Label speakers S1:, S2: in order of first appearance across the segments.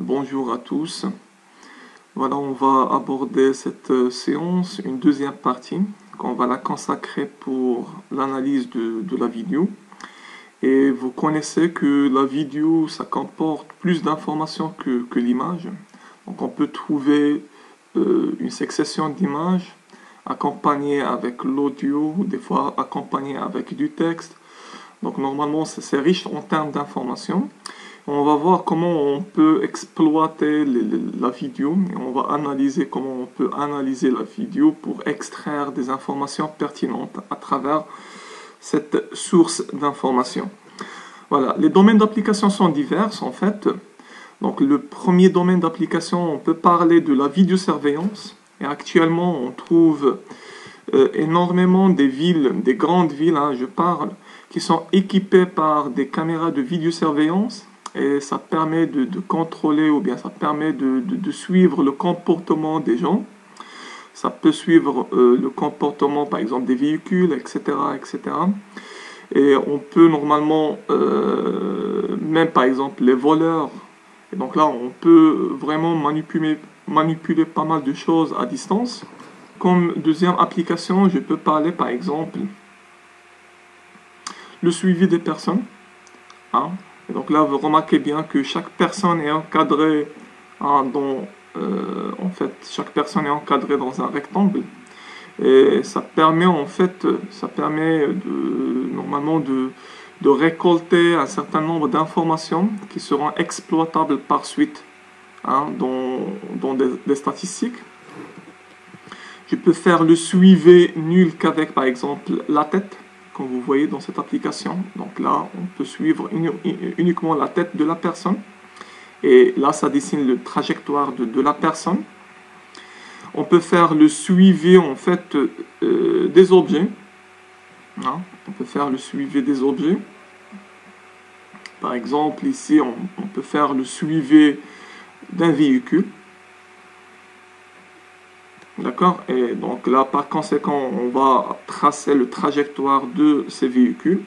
S1: Bonjour à tous. Voilà, on va aborder cette séance, une deuxième partie, qu'on va la consacrer pour l'analyse de la vidéo. Et vous connaissez que la vidéo, ça comporte plus d'informations que l'image. Donc on peut trouver une succession d'images accompagnées avec l'audio, des fois accompagnées avec du texte. Donc normalement, c'est riche en termes d'informations. On va voir comment on peut exploiter la vidéo et on va analyser comment on peut analyser la vidéo pour extraire des informations pertinentes à travers cette source d'informations. Voilà, les domaines d'application sont divers en fait. Donc le premier domaine d'application, on peut parler de la vidéosurveillance. Et actuellement, on trouve énormément des villes, des grandes villes, je parle, qui sont équipées par des caméras de vidéosurveillance. Et ça permet de contrôler ou bien ça permet de suivre le comportement des gens. Ça peut suivre le comportement par exemple des véhicules, etc. etc. Et on peut normalement, même par exemple les voleurs, et donc là on peut vraiment manipuler pas mal de choses à distance. Comme deuxième application, je peux parler par exemple le suivi des personnes. Et donc là, vous remarquez bien que chaque personne est encadrée en fait, chaque personne est encadrée dans un rectangle. Et ça permet en fait, normalement de récolter un certain nombre d'informations qui seront exploitables par suite dans des statistiques. Je peux faire le suivi nul qu'avec par exemple la tête, comme vous voyez dans cette application. Donc là, on peut suivre uniquement la tête de la personne. Et là, ça dessine la trajectoire de la personne. On peut faire le suivi en fait des objets. On peut faire le suivi des objets. Par exemple, ici, on peut faire le suivi d'un véhicule. D'accord? Et donc là, par conséquent, on va tracer le trajectoire de ces véhicules.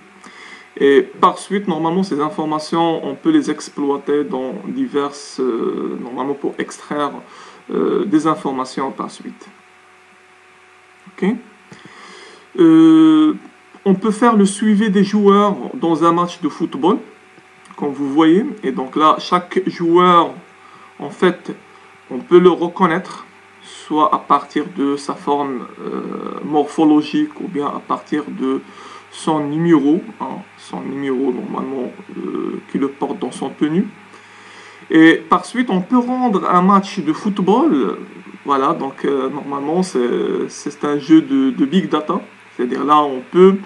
S1: Et par suite, normalement, ces informations, on peut les exploiter dans diverses... normalement, pour extraire des informations par suite. Ok? On peut faire le suivi des joueurs dans un match de football, comme vous voyez. Et donc là, chaque joueur, en fait, on peut le reconnaître, soit à partir de sa forme morphologique ou bien à partir de son numéro, normalement qu'il le porte dans son tenue. Et par suite, on peut rendre un match de football, voilà, donc normalement c'est un jeu de big data, c'est-à-dire là on peut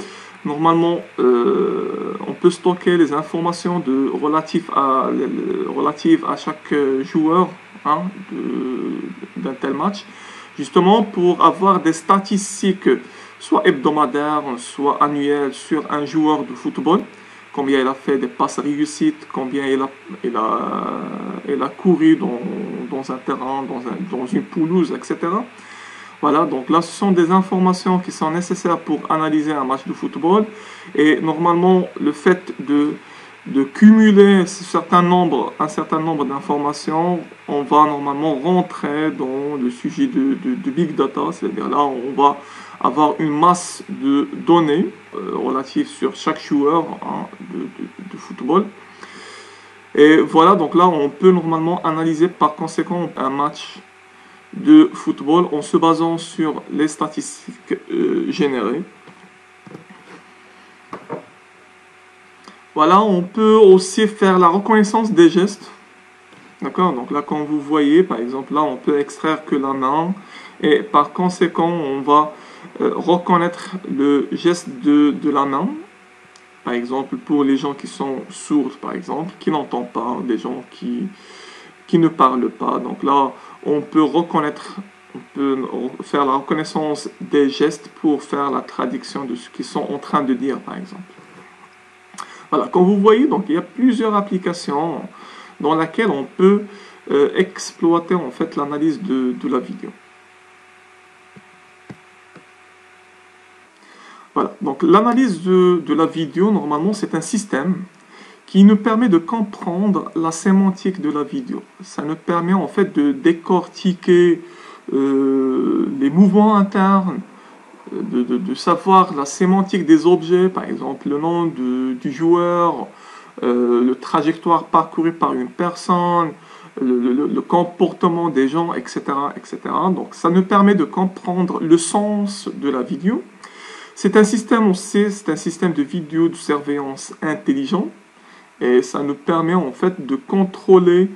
S1: normalement on peut stocker les informations relatives à chaque joueur d'un tel match, justement pour avoir des statistiques soit hebdomadaires, soit annuelles sur un joueur de football, combien il a fait des passes réussites, combien il a couru dans un terrain, dans une pelouse, etc. Voilà, donc là, ce sont des informations qui sont nécessaires pour analyser un match de football. Et normalement, le fait de cumuler un certain nombre d'informations, on va normalement rentrer dans le sujet de big data, c'est-à-dire là on va avoir une masse de données relatives sur chaque joueur de football. Et voilà, donc là on peut normalement analyser par conséquent un match de football en se basant sur les statistiques générées. Voilà, on peut aussi faire la reconnaissance des gestes. D'accord? Donc là, comme vous voyez, par exemple, là, on peut extraire que la main. Et par conséquent, on va reconnaître le geste de la main. Par exemple, pour les gens qui sont sourds, par exemple, qui n'entendent pas, des gens qui ne parlent pas. Donc là, on peut faire la reconnaissance des gestes pour faire la traduction de ce qu'ils sont en train de dire, par exemple. Voilà, comme vous voyez, donc il y a plusieurs applications dans lesquelles on peut exploiter en fait l'analyse de la vidéo. Voilà, donc l'analyse de la vidéo, normalement, c'est un système qui nous permet de comprendre la sémantique de la vidéo. Ça nous permet en fait de décortiquer les mouvements internes, de savoir la sémantique des objets, par exemple le nom du joueur, le trajectoire parcourue par une personne, le comportement des gens, etc., etc. Donc ça nous permet de comprendre le sens de la vidéo. C'est un système, on sait, c'est un système de vidéo de surveillance intelligent et ça nous permet en fait de contrôler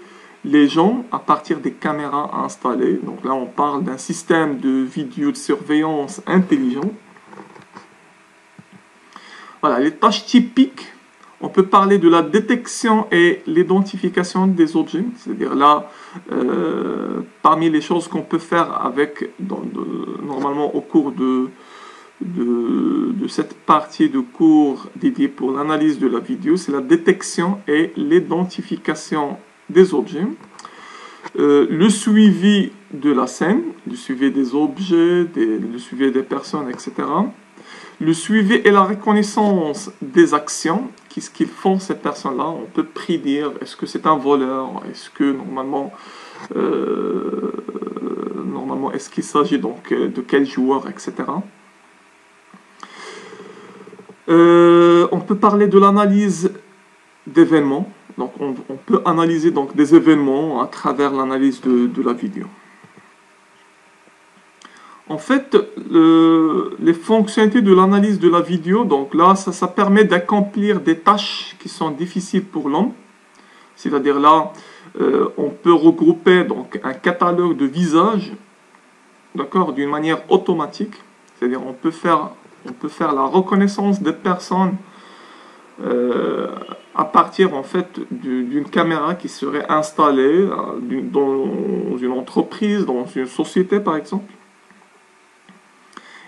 S1: les gens à partir des caméras installées. Donc là, on parle d'un système de vidéo de surveillance intelligent. Voilà, les tâches typiques. On peut parler de la détection et l'identification des objets. C'est-à-dire là, parmi les choses qu'on peut faire avec, normalement au cours de cette partie de cours dédiée pour l'analyse de la vidéo, c'est la détection et l'identification des objets, le suivi de la scène, le suivi des objets, le suivi des personnes, etc. Le suivi et la reconnaissance des actions, qu'est-ce qu'ils font ces personnes-là. On peut prédire, est-ce que c'est un voleur, est-ce que normalement est-ce qu'il s'agit donc de quel joueur, etc. On peut parler de l'analyse d'événements. Donc on peut analyser donc des événements à travers l'analyse de la vidéo. En fait, les fonctionnalités de l'analyse de la vidéo, donc là, ça permet d'accomplir des tâches qui sont difficiles pour l'homme. C'est-à-dire là, on peut regrouper donc un catalogue de visages, d'accord, d'une manière automatique. C'est-à-dire on peut faire la reconnaissance des personnes à partir en fait d'une caméra qui serait installée dans une entreprise, dans une société par exemple.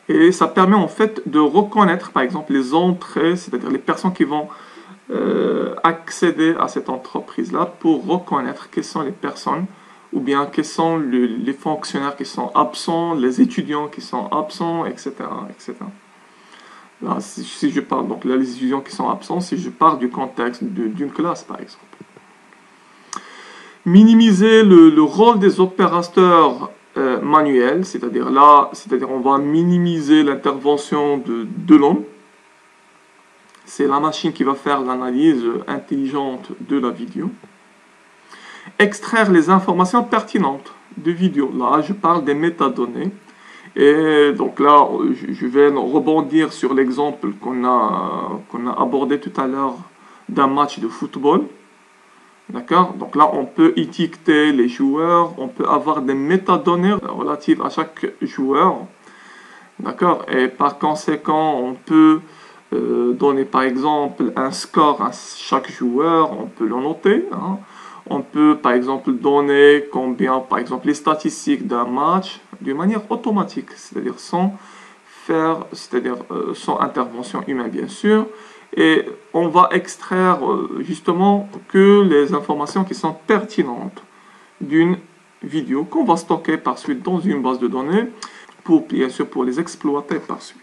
S1: Et ça permet en fait de reconnaître par exemple les entrées, c'est-à-dire les personnes qui vont accéder à cette entreprise-là pour reconnaître quelles sont les personnes ou bien quels sont les fonctionnaires qui sont absents, les étudiants qui sont absents, etc. etc. Là, si je parle, donc là, les étudiants qui sont absents, si je parle du contexte d'une classe, par exemple. Minimiser le rôle des opérateurs manuels, c'est-à-dire on va minimiser l'intervention de l'homme. C'est la machine qui va faire l'analyse intelligente de la vidéo. Extraire les informations pertinentes de vidéo. Là, je parle des métadonnées. Et donc là, je vais rebondir sur l'exemple qu'on a abordé tout à l'heure d'un match de football. D'accord? Donc là, on peut étiqueter les joueurs, on peut avoir des métadonnées relatives à chaque joueur. D'accord? Et par conséquent, on peut donner par exemple un score à chaque joueur, on peut le noter. Hein. On peut par exemple donner combien, par exemple, les statistiques d'un match d'une manière automatique, c'est-à-dire sans intervention humaine bien sûr. Et on va extraire justement que les informations qui sont pertinentes d'une vidéo qu'on va stocker par suite dans une base de données pour bien sûr pour les exploiter par suite.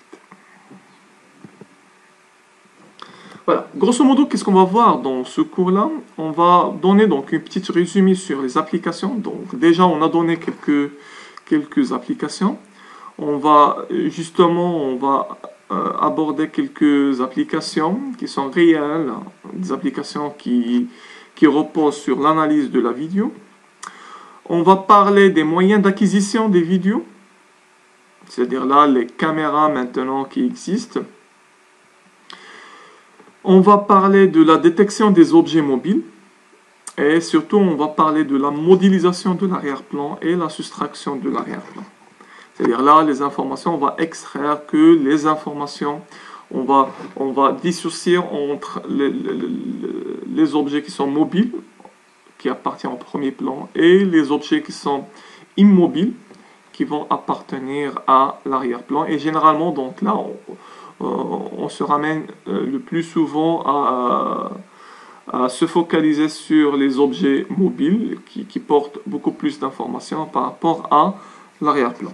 S1: Voilà, grosso modo, qu'est-ce qu'on va voir dans ce cours-là? On va donner donc une petite résumé sur les applications. Donc déjà, on a donné quelques applications. On va aborder quelques applications qui sont réelles, des applications qui reposent sur l'analyse de la vidéo. On va parler des moyens d'acquisition des vidéos, c'est-à-dire là, les caméras maintenant qui existent. On va parler de la détection des objets mobiles et surtout on va parler de la modélisation de l'arrière-plan et la soustraction de l'arrière-plan. C'est-à-dire là, les informations, on va extraire que les informations, on va dissocier entre les objets qui sont mobiles, qui appartiennent au premier plan, et les objets qui sont immobiles, qui vont appartenir à l'arrière-plan. Et généralement, donc là, on se ramène le plus souvent à se focaliser sur les objets mobiles qui portent beaucoup plus d'informations par rapport à l'arrière-plan.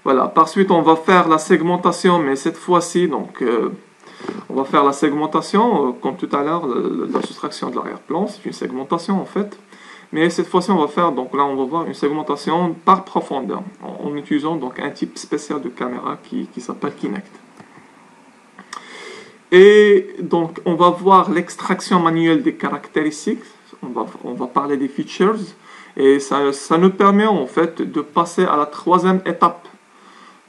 S1: Voilà, par suite on va faire la segmentation, mais cette fois-ci, donc On va faire la segmentation, comme tout à l'heure, la soustraction de l'arrière-plan, c'est une segmentation en fait. Mais cette fois-ci, on va faire, donc là, on va voir une segmentation par profondeur, en utilisant donc un type spécial de caméra qui s'appelle Kinect. Et donc, on va voir l'extraction manuelle des caractéristiques, on va parler des features, et ça nous permet en fait de passer à la troisième étape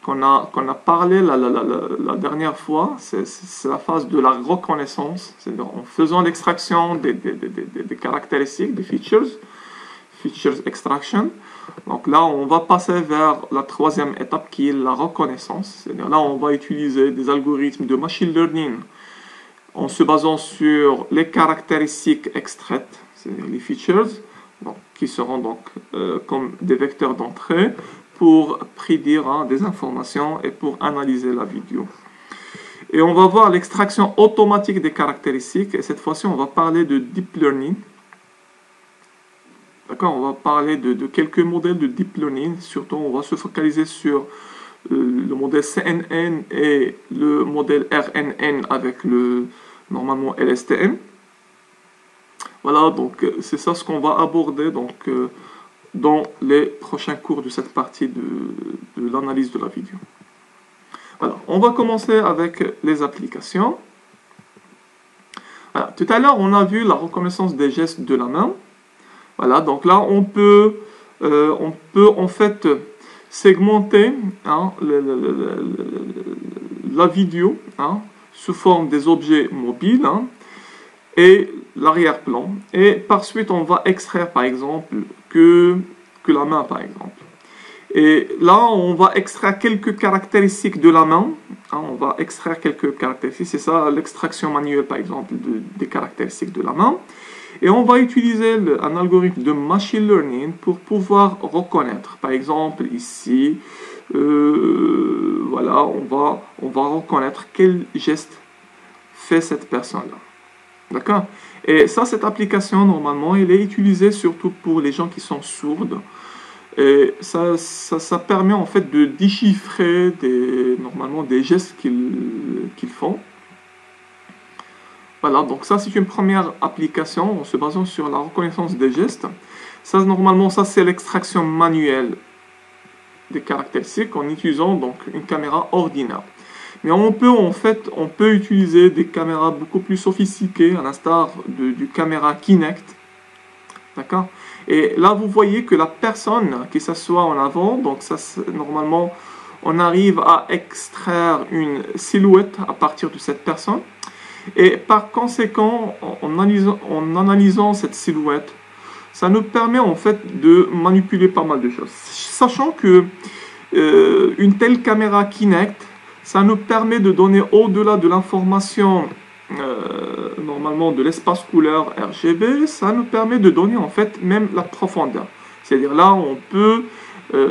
S1: qu'on a parlé la dernière fois, c'est la phase de la reconnaissance, c'est-à-dire en faisant l'extraction des caractéristiques, des features extraction. Donc là, on va passer vers la troisième étape qui est la reconnaissance. C'est-à-dire là, on va utiliser des algorithmes de machine learning en se basant sur les caractéristiques extraites, c'est-à-dire les features, donc, qui seront donc comme des vecteurs d'entrée pour prédire des informations et pour analyser la vidéo. Et on va voir l'extraction automatique des caractéristiques, et cette fois-ci, on va parler de deep learning. D'accord, on va parler de quelques modèles de deep learning, surtout on va se focaliser sur le modèle CNN et le modèle RNN avec normalement LSTM. Voilà, donc c'est ça ce qu'on va aborder donc, dans les prochains cours de cette partie de l'analyse de la vidéo. Voilà, on va commencer avec les applications. Voilà, tout à l'heure, on a vu la reconnaissance des gestes de la main. Voilà, donc là, on peut en fait segmenter la vidéo sous forme des objets mobiles et l'arrière-plan. Et par suite, on va extraire, par exemple, que la main, par exemple. Et là, on va extraire quelques caractéristiques de la main. On va extraire quelques caractéristiques. C'est ça, l'extraction manuelle, par exemple, des caractéristiques de la main. Et on va utiliser un algorithme de machine learning pour pouvoir reconnaître. Par exemple, ici, voilà, on va reconnaître quel geste fait cette personne-là. D'accord? Et ça, cette application, normalement, elle est utilisée surtout pour les gens qui sont sourds. Et ça permet en fait de déchiffrer normalement des gestes qu'ils font. Voilà, donc ça c'est une première application en se basant sur la reconnaissance des gestes. Ça, normalement, ça c'est l'extraction manuelle des caractéristiques en utilisant donc une caméra ordinaire. Mais on peut utiliser des caméras beaucoup plus sophistiquées, à l'instar du caméra Kinect. D'accord? Et là, vous voyez que la personne qui s'assoit en avant, donc ça, normalement, on arrive à extraire une silhouette à partir de cette personne. Et par conséquent, en analysant cette silhouette, ça nous permet en fait de manipuler pas mal de choses. Sachant que une telle caméra Kinect, ça nous permet de donner au-delà de l'information normalement de l'espace couleur RGB, ça nous permet de donner en fait même la profondeur. C'est-à-dire là, on peut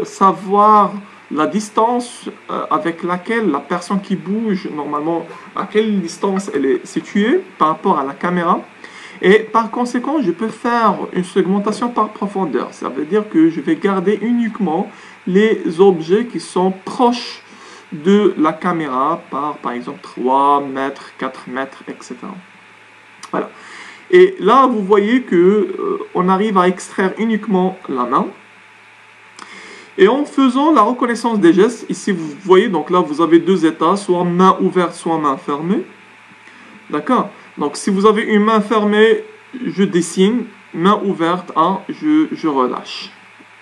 S1: savoir la distance avec laquelle la personne qui bouge, normalement, à quelle distance elle est située par rapport à la caméra. Et par conséquent, je peux faire une segmentation par profondeur. Ça veut dire que je vais garder uniquement les objets qui sont proches de la caméra par exemple 3 mètres, 4 mètres, etc. Voilà. Et là, vous voyez que on arrive à extraire uniquement la main. Et en faisant la reconnaissance des gestes, ici vous voyez, donc là vous avez deux états, soit main ouverte, soit main fermée. D'accord? Donc si vous avez une main fermée, je dessine, main ouverte, je relâche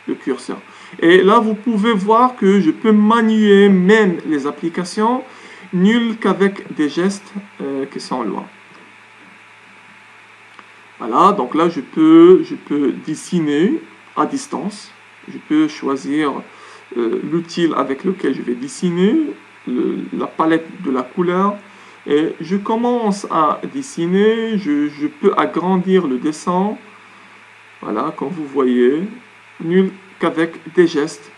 S1: le curseur. Et là vous pouvez voir que je peux manier même les applications, nul qu'avec des gestes qui sont loin. Voilà, donc là je peux dessiner à distance. Je peux choisir l'outil avec lequel je vais dessiner, la palette de la couleur. Et je commence à dessiner, je peux agrandir le dessin. Voilà, comme vous voyez, nul qu'avec des gestes.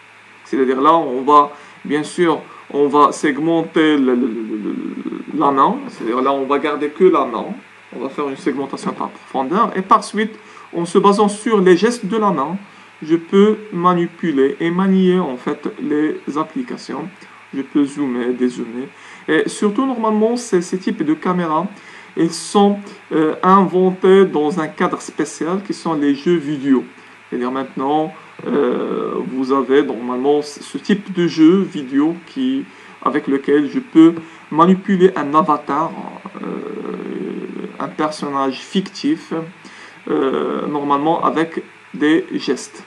S1: C'est-à-dire là, on va, bien sûr, on va segmenter la main. C'est-à-dire là, on va garder que la main. On va faire une segmentation par profondeur. Et par suite, en se basant sur les gestes de la main, je peux manipuler et manier en fait les applications. Je peux zoomer, dézoomer. Et surtout, normalement, ces types de caméras, ils sont inventés dans un cadre spécial qui sont les jeux vidéo. C'est-à-dire maintenant, vous avez normalement ce type de jeu vidéo avec lequel je peux manipuler un avatar, un personnage fictif, normalement avec des gestes.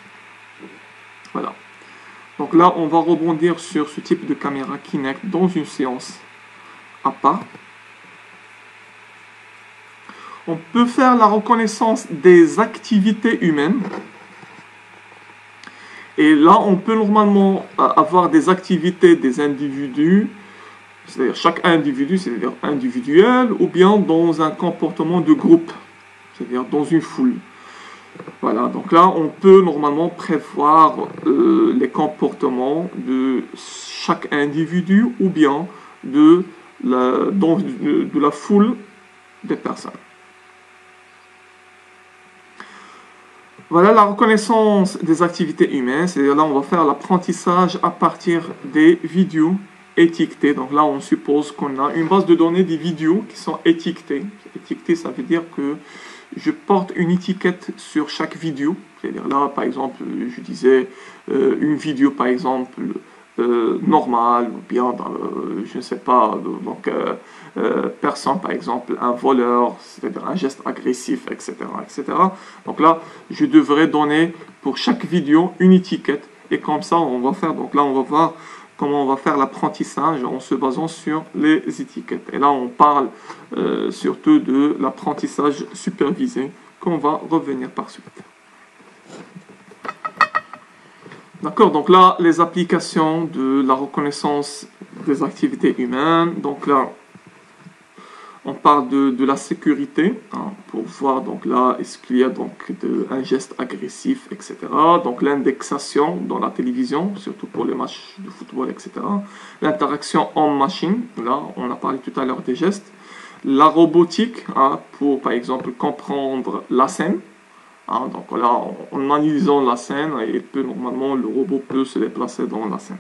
S1: Voilà. Donc là, on va rebondir sur ce type de caméra Kinect dans une séance à part. On peut faire la reconnaissance des activités humaines. Et là, on peut normalement avoir des activités des individus, c'est-à-dire chaque individu, c'est-à-dire individuel, ou bien dans un comportement de groupe, c'est-à-dire dans une foule. Voilà, donc là, on peut normalement prévoir les comportements de chaque individu ou bien de la foule des personnes. Voilà la reconnaissance des activités humaines, c'est-à-dire là, on va faire l'apprentissage à partir des vidéos étiquetées. Donc là, on suppose qu'on a une base de données des vidéos qui sont étiquetées. Étiquetées, ça veut dire que je porte une étiquette sur chaque vidéo. C'est-à-dire là, par exemple, je disais une vidéo, par exemple, normale, ou bien, je ne sais pas, donc personne, par exemple, un voleur, c'est-à-dire un geste agressif, etc., etc. Donc là, je devrais donner pour chaque vidéo une étiquette. Et comme ça, on va faire, donc là, on va voir comment on va faire l'apprentissage en se basant sur les étiquettes. Et là, on parle surtout de l'apprentissage supervisé, qu'on va revenir par suite. D'accord, donc là, les applications de la reconnaissance des activités humaines. Donc là, on parle de la sécurité, hein, pour voir, donc là, est-ce qu'il y a donc un geste agressif, etc. Donc l'indexation dans la télévision, surtout pour les matchs de football, etc. L'interaction en machine, là, on a parlé tout à l'heure des gestes. La robotique, hein, pour, par exemple, comprendre la scène. Hein, donc là, en analysant la scène, normalement, le robot peut se déplacer dans la scène.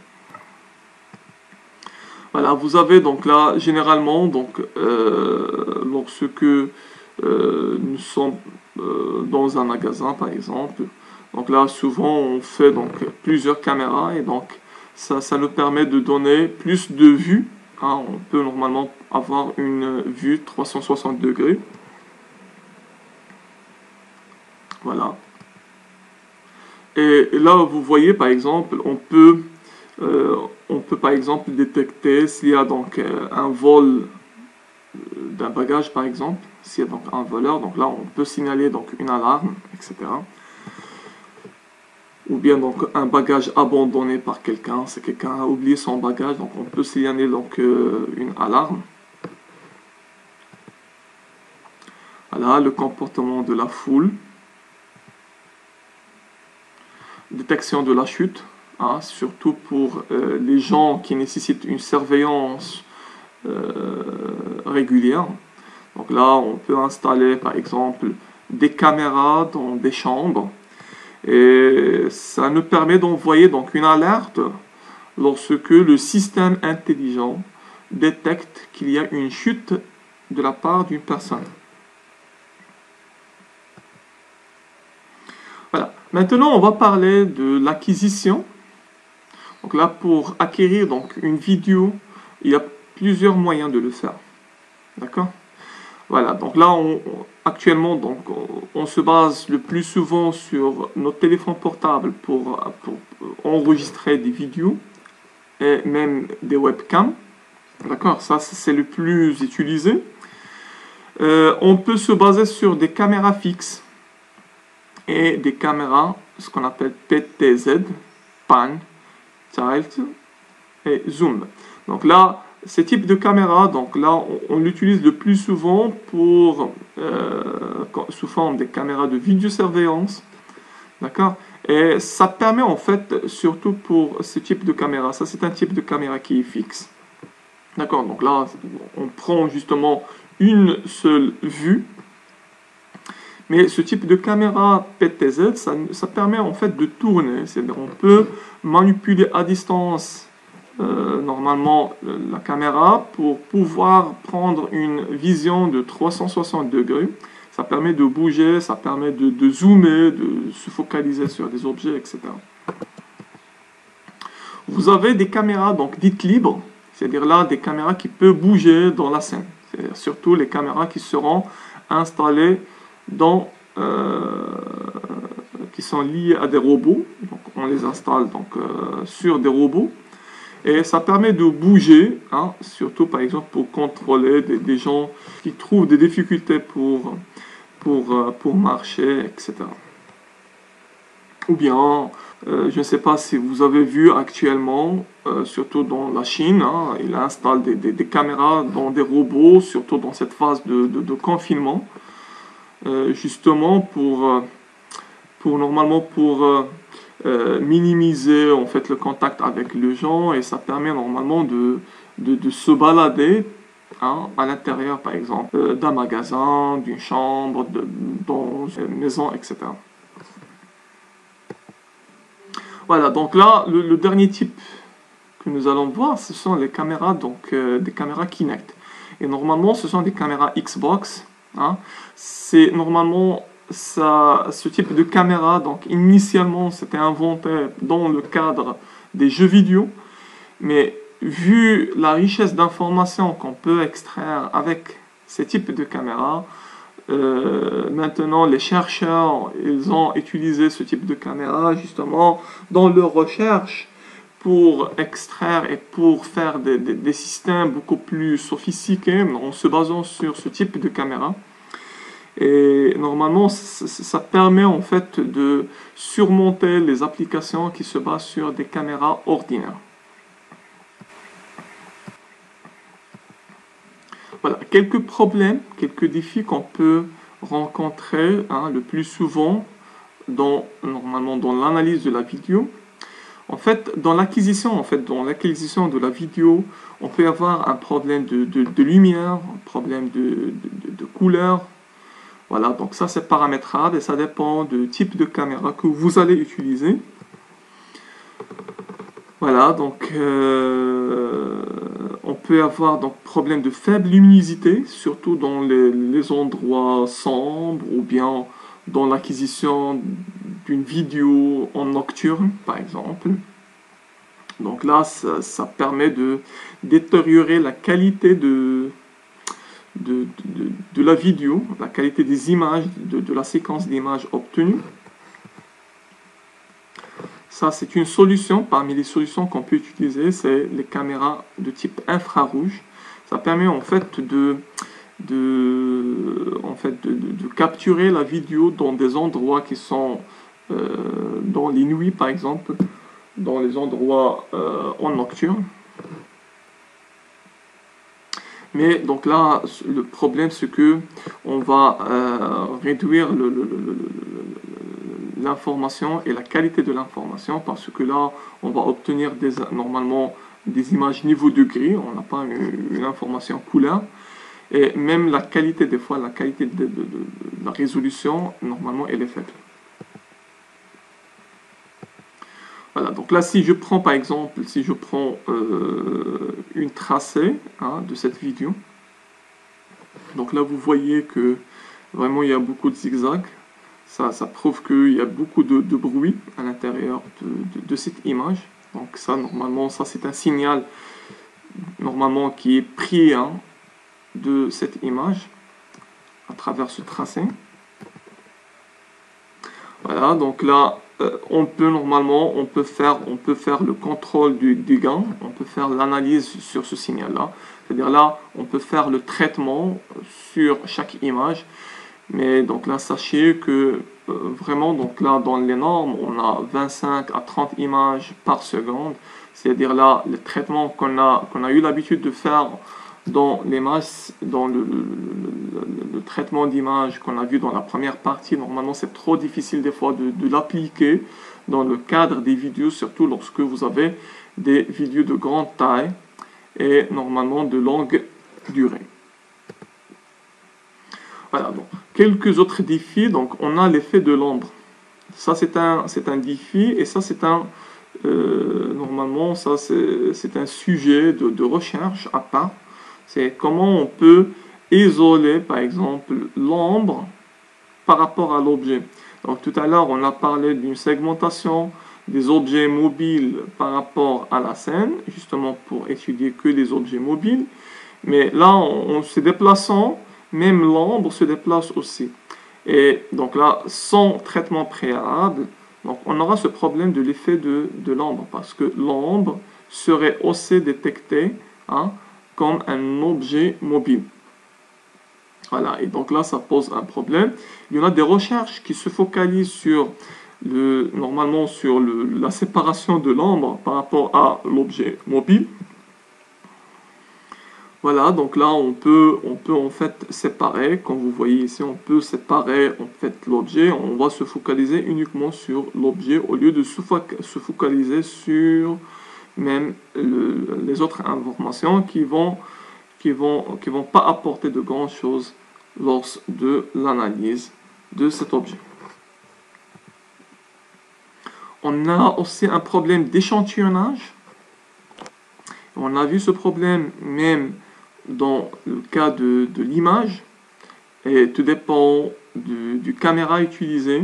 S1: Voilà, vous avez donc là, généralement, donc, lorsque nous sommes dans un magasin, par exemple, donc là, souvent, on fait donc plusieurs caméras, et donc, ça nous permet de donner plus de vues. Hein, on peut normalement avoir une vue 360 degrés. Voilà. Et là, vous voyez, par exemple, on peut par exemple détecter s'il y a donc un vol d'un bagage, par exemple, s'il y a donc un voleur. Donc là, on peut signaler donc une alarme, etc. Ou bien donc un bagage abandonné par quelqu'un, c'est quelqu'un a oublié son bagage, donc on peut signaler donc une alarme. Voilà, le comportement de la foule. Détection de la chute, hein, surtout pour les gens qui nécessitent une surveillance régulière. Donc là, on peut installer par exemple des caméras dans des chambres, et ça nous permet d'envoyer donc une alerte lorsque le système intelligent détecte qu'il y a une chute de la part d'une personne. Voilà. Maintenant, on va parler de l'acquisition. Donc là, pour acquérir donc une vidéo, il y a plusieurs moyens de le faire. D'accord? Voilà. Donc là, actuellement, donc, on se base le plus souvent sur nos téléphones portables pour enregistrer des vidéos et même des webcams. D'accord? Ça, c'est le plus utilisé. On peut se baser sur des caméras fixes et des caméras, ce qu'on appelle PTZ, pan, tilt et zoom. Donc là, ces types de caméras, donc là, on l'utilise le plus souvent pour sous forme des caméras de vidéosurveillance, d'accord. Et ça permet en fait, surtout pour ce type de caméra, ça c'est un type de caméra qui est fixe, d'accord. Donc là, on prend justement une seule vue. Mais ce type de caméra PTZ, ça permet en fait de tourner. C'est-à-dire on peut manipuler à distance normalement la caméra pour pouvoir prendre une vision de 360 degrés. Ça permet de bouger, ça permet de zoomer, de se focaliser sur des objets, etc. Vous avez des caméras donc dites libres, c'est-à-dire là des caméras qui peuvent bouger dans la scène. C'est surtout les caméras qui seront installées qui sont liées à des robots. Donc on les installe donc sur des robots. Et ça permet de bouger, hein, surtout par exemple pour contrôler des gens qui trouvent des difficultés pour marcher, etc. Ou bien, je ne sais pas si vous avez vu actuellement, surtout dans la Chine, hein, ils installent des caméras dans des robots, surtout dans cette phase de confinement, justement pour minimiser en fait le contact avec les gens, et ça permet normalement de se balader, hein, à l'intérieur par exemple d'un magasin, d'une chambre, dans une maison, etc. Voilà, donc là le dernier type que nous allons voir, ce sont les caméras, donc des caméras Kinect. Et normalement ce sont des caméras Xbox, hein. C'est normalement ce type de caméra, donc initialement c'était inventé dans le cadre des jeux vidéo, mais vu la richesse d'informations qu'on peut extraire avec ces types de caméras, maintenant les chercheurs, ils ont utilisé ce type de caméra justement dans leur recherche pour extraire et pour faire des systèmes beaucoup plus sophistiqués en se basant sur ce type de caméra. Et normalement, ça permet en fait de surmonter les applications qui se basent sur des caméras ordinaires. Voilà, quelques problèmes, quelques défis qu'on peut rencontrer, hein, le plus souvent normalement dans l'analyse de la vidéo. En fait, dans l'acquisition de la vidéo, on peut avoir un problème de lumière, un problème de couleur. Voilà, donc ça c'est paramétrable et ça dépend du type de caméra que vous allez utiliser. Voilà, donc on peut avoir donc problème de faible luminosité, surtout dans les endroits sombres ou bien dans l'acquisition d'une vidéo en nocturne, par exemple. Donc là, ça permet de détériorer la qualité de la vidéo, la qualité des images, de la séquence d'images obtenue. Ça, c'est une solution. Parmi les solutions qu'on peut utiliser, c'est les caméras de type infrarouge. Ça permet en fait de capturer la vidéo dans des endroits qui sont dans les nuits, par exemple, dans les endroits en nocturne. Mais donc là, le problème, c'est que on va réduire l'information et la qualité de l'information, parce que là, on va obtenir normalement des images niveau degré, on n'a pas une information couleur, et même la qualité, des fois, la qualité de la résolution, normalement, elle est faible. Voilà, donc là, si je prends par exemple, une tracée, hein, de cette vidéo, donc là vous voyez que vraiment il y a beaucoup de zigzags, ça prouve qu'il y a beaucoup de bruit à l'intérieur de cette image. Donc ça, normalement, ça c'est un signal normalement qui est pris, hein, de cette image à travers ce tracé. Voilà, donc là on peut faire le contrôle du gain, on peut faire l'analyse sur ce signal-là. C'est-à-dire là, on peut faire le traitement sur chaque image. Mais donc là, sachez que vraiment, donc là, dans les normes, on a 25 à 30 images par seconde. C'est-à-dire là, le traitement qu'on a eu l'habitude de faire dans l'image, dans le traitement d'image qu'on a vu dans la première partie, normalement c'est trop difficile des fois de l'appliquer dans le cadre des vidéos, surtout lorsque vous avez des vidéos de grande taille et normalement de longue durée. Voilà, donc quelques autres défis. Donc on a l'effet de l'ombre. Ça c'est un défi, et ça c'est normalement, ça c'est un sujet de recherche à part. C'est comment on peut isoler, par exemple, l'ombre par rapport à l'objet. Donc tout à l'heure, on a parlé d'une segmentation des objets mobiles par rapport à la scène, justement pour étudier que les objets mobiles. Mais là, en se déplaçant, même l'ombre se déplace aussi. Et donc là, sans traitement préalable, donc on aura ce problème de l'effet de l'ombre, parce que l'ombre serait aussi détectée comme un objet mobile. Voilà, et donc là, ça pose un problème. Il y en a des recherches qui se focalisent sur normalement sur la séparation de l'ombre par rapport à l'objet mobile. Voilà, donc là, on peut en fait séparer, comme vous voyez ici, on peut séparer en fait l'objet. On va se focaliser uniquement sur l'objet au lieu de se focaliser sur même les autres informations qui vont pas apporter de grand chose lors de l'analyse de cet objet. On a aussi un problème d'échantillonnage. On a vu ce problème même dans le cas de l'image. Et tout dépend du caméra utilisé.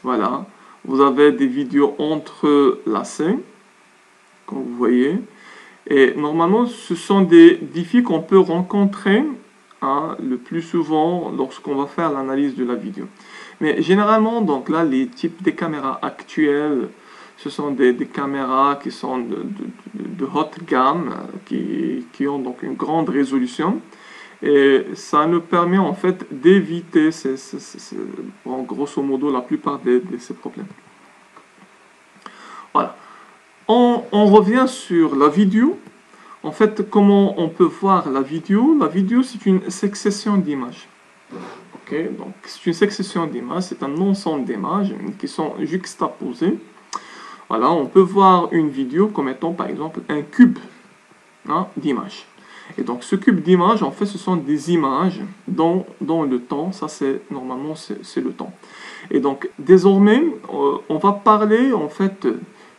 S1: Voilà. Vous avez des vidéos entrelacées, comme vous voyez. Et normalement, ce sont des défis qu'on peut rencontrer le plus souvent lorsqu'on va faire l'analyse de la vidéo. Mais généralement, donc là, les types de caméras actuelles, ce sont des caméras qui sont de haute gamme, qui ont donc une grande résolution. Et ça nous permet en fait d'éviter, grosso modo, la plupart de ces problèmes. Voilà. On revient sur la vidéo. En fait, comment on peut voir la vidéo? La vidéo, c'est une succession d'images. Okay? Donc, c'est une succession d'images, c'est un ensemble d'images qui sont juxtaposées. Voilà, on peut voir une vidéo comme étant, par exemple, un cube d'images. Et donc, ce cube d'images, en fait, ce sont des images dans le temps. Ça, normalement, c'est le temps. Et donc, désormais, on va parler, en fait,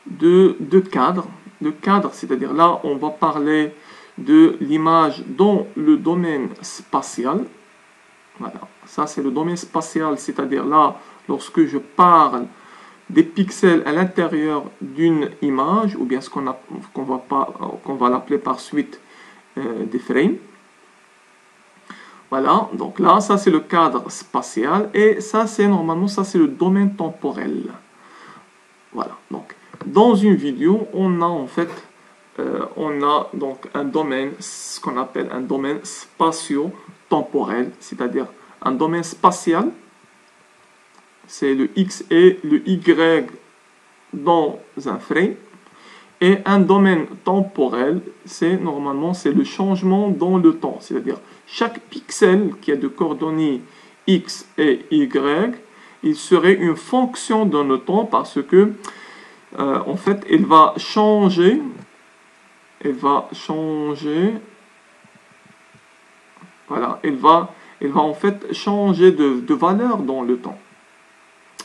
S1: de cadres. De cadre, c'est-à-dire là, on va parler de l'image dans le domaine spatial. Voilà, ça c'est le domaine spatial, c'est-à-dire là, lorsque je parle des pixels à l'intérieur d'une image, ou bien ce qu'on va l'appeler par suite des frames. Voilà, donc là, ça c'est le cadre spatial, et ça c'est normalement, ça c'est le domaine temporel. Voilà, donc dans une vidéo, on a en fait, donc un domaine, ce qu'on appelle un domaine spatio-temporel, c'est-à-dire un domaine spatial, c'est le X et le Y dans un frame, et un domaine temporel, normalement c'est le changement dans le temps, c'est-à-dire chaque pixel qui a de coordonnées X et Y, il serait une fonction dans le temps parce que en fait, elle va changer, voilà, elle va en fait changer de valeur dans le temps.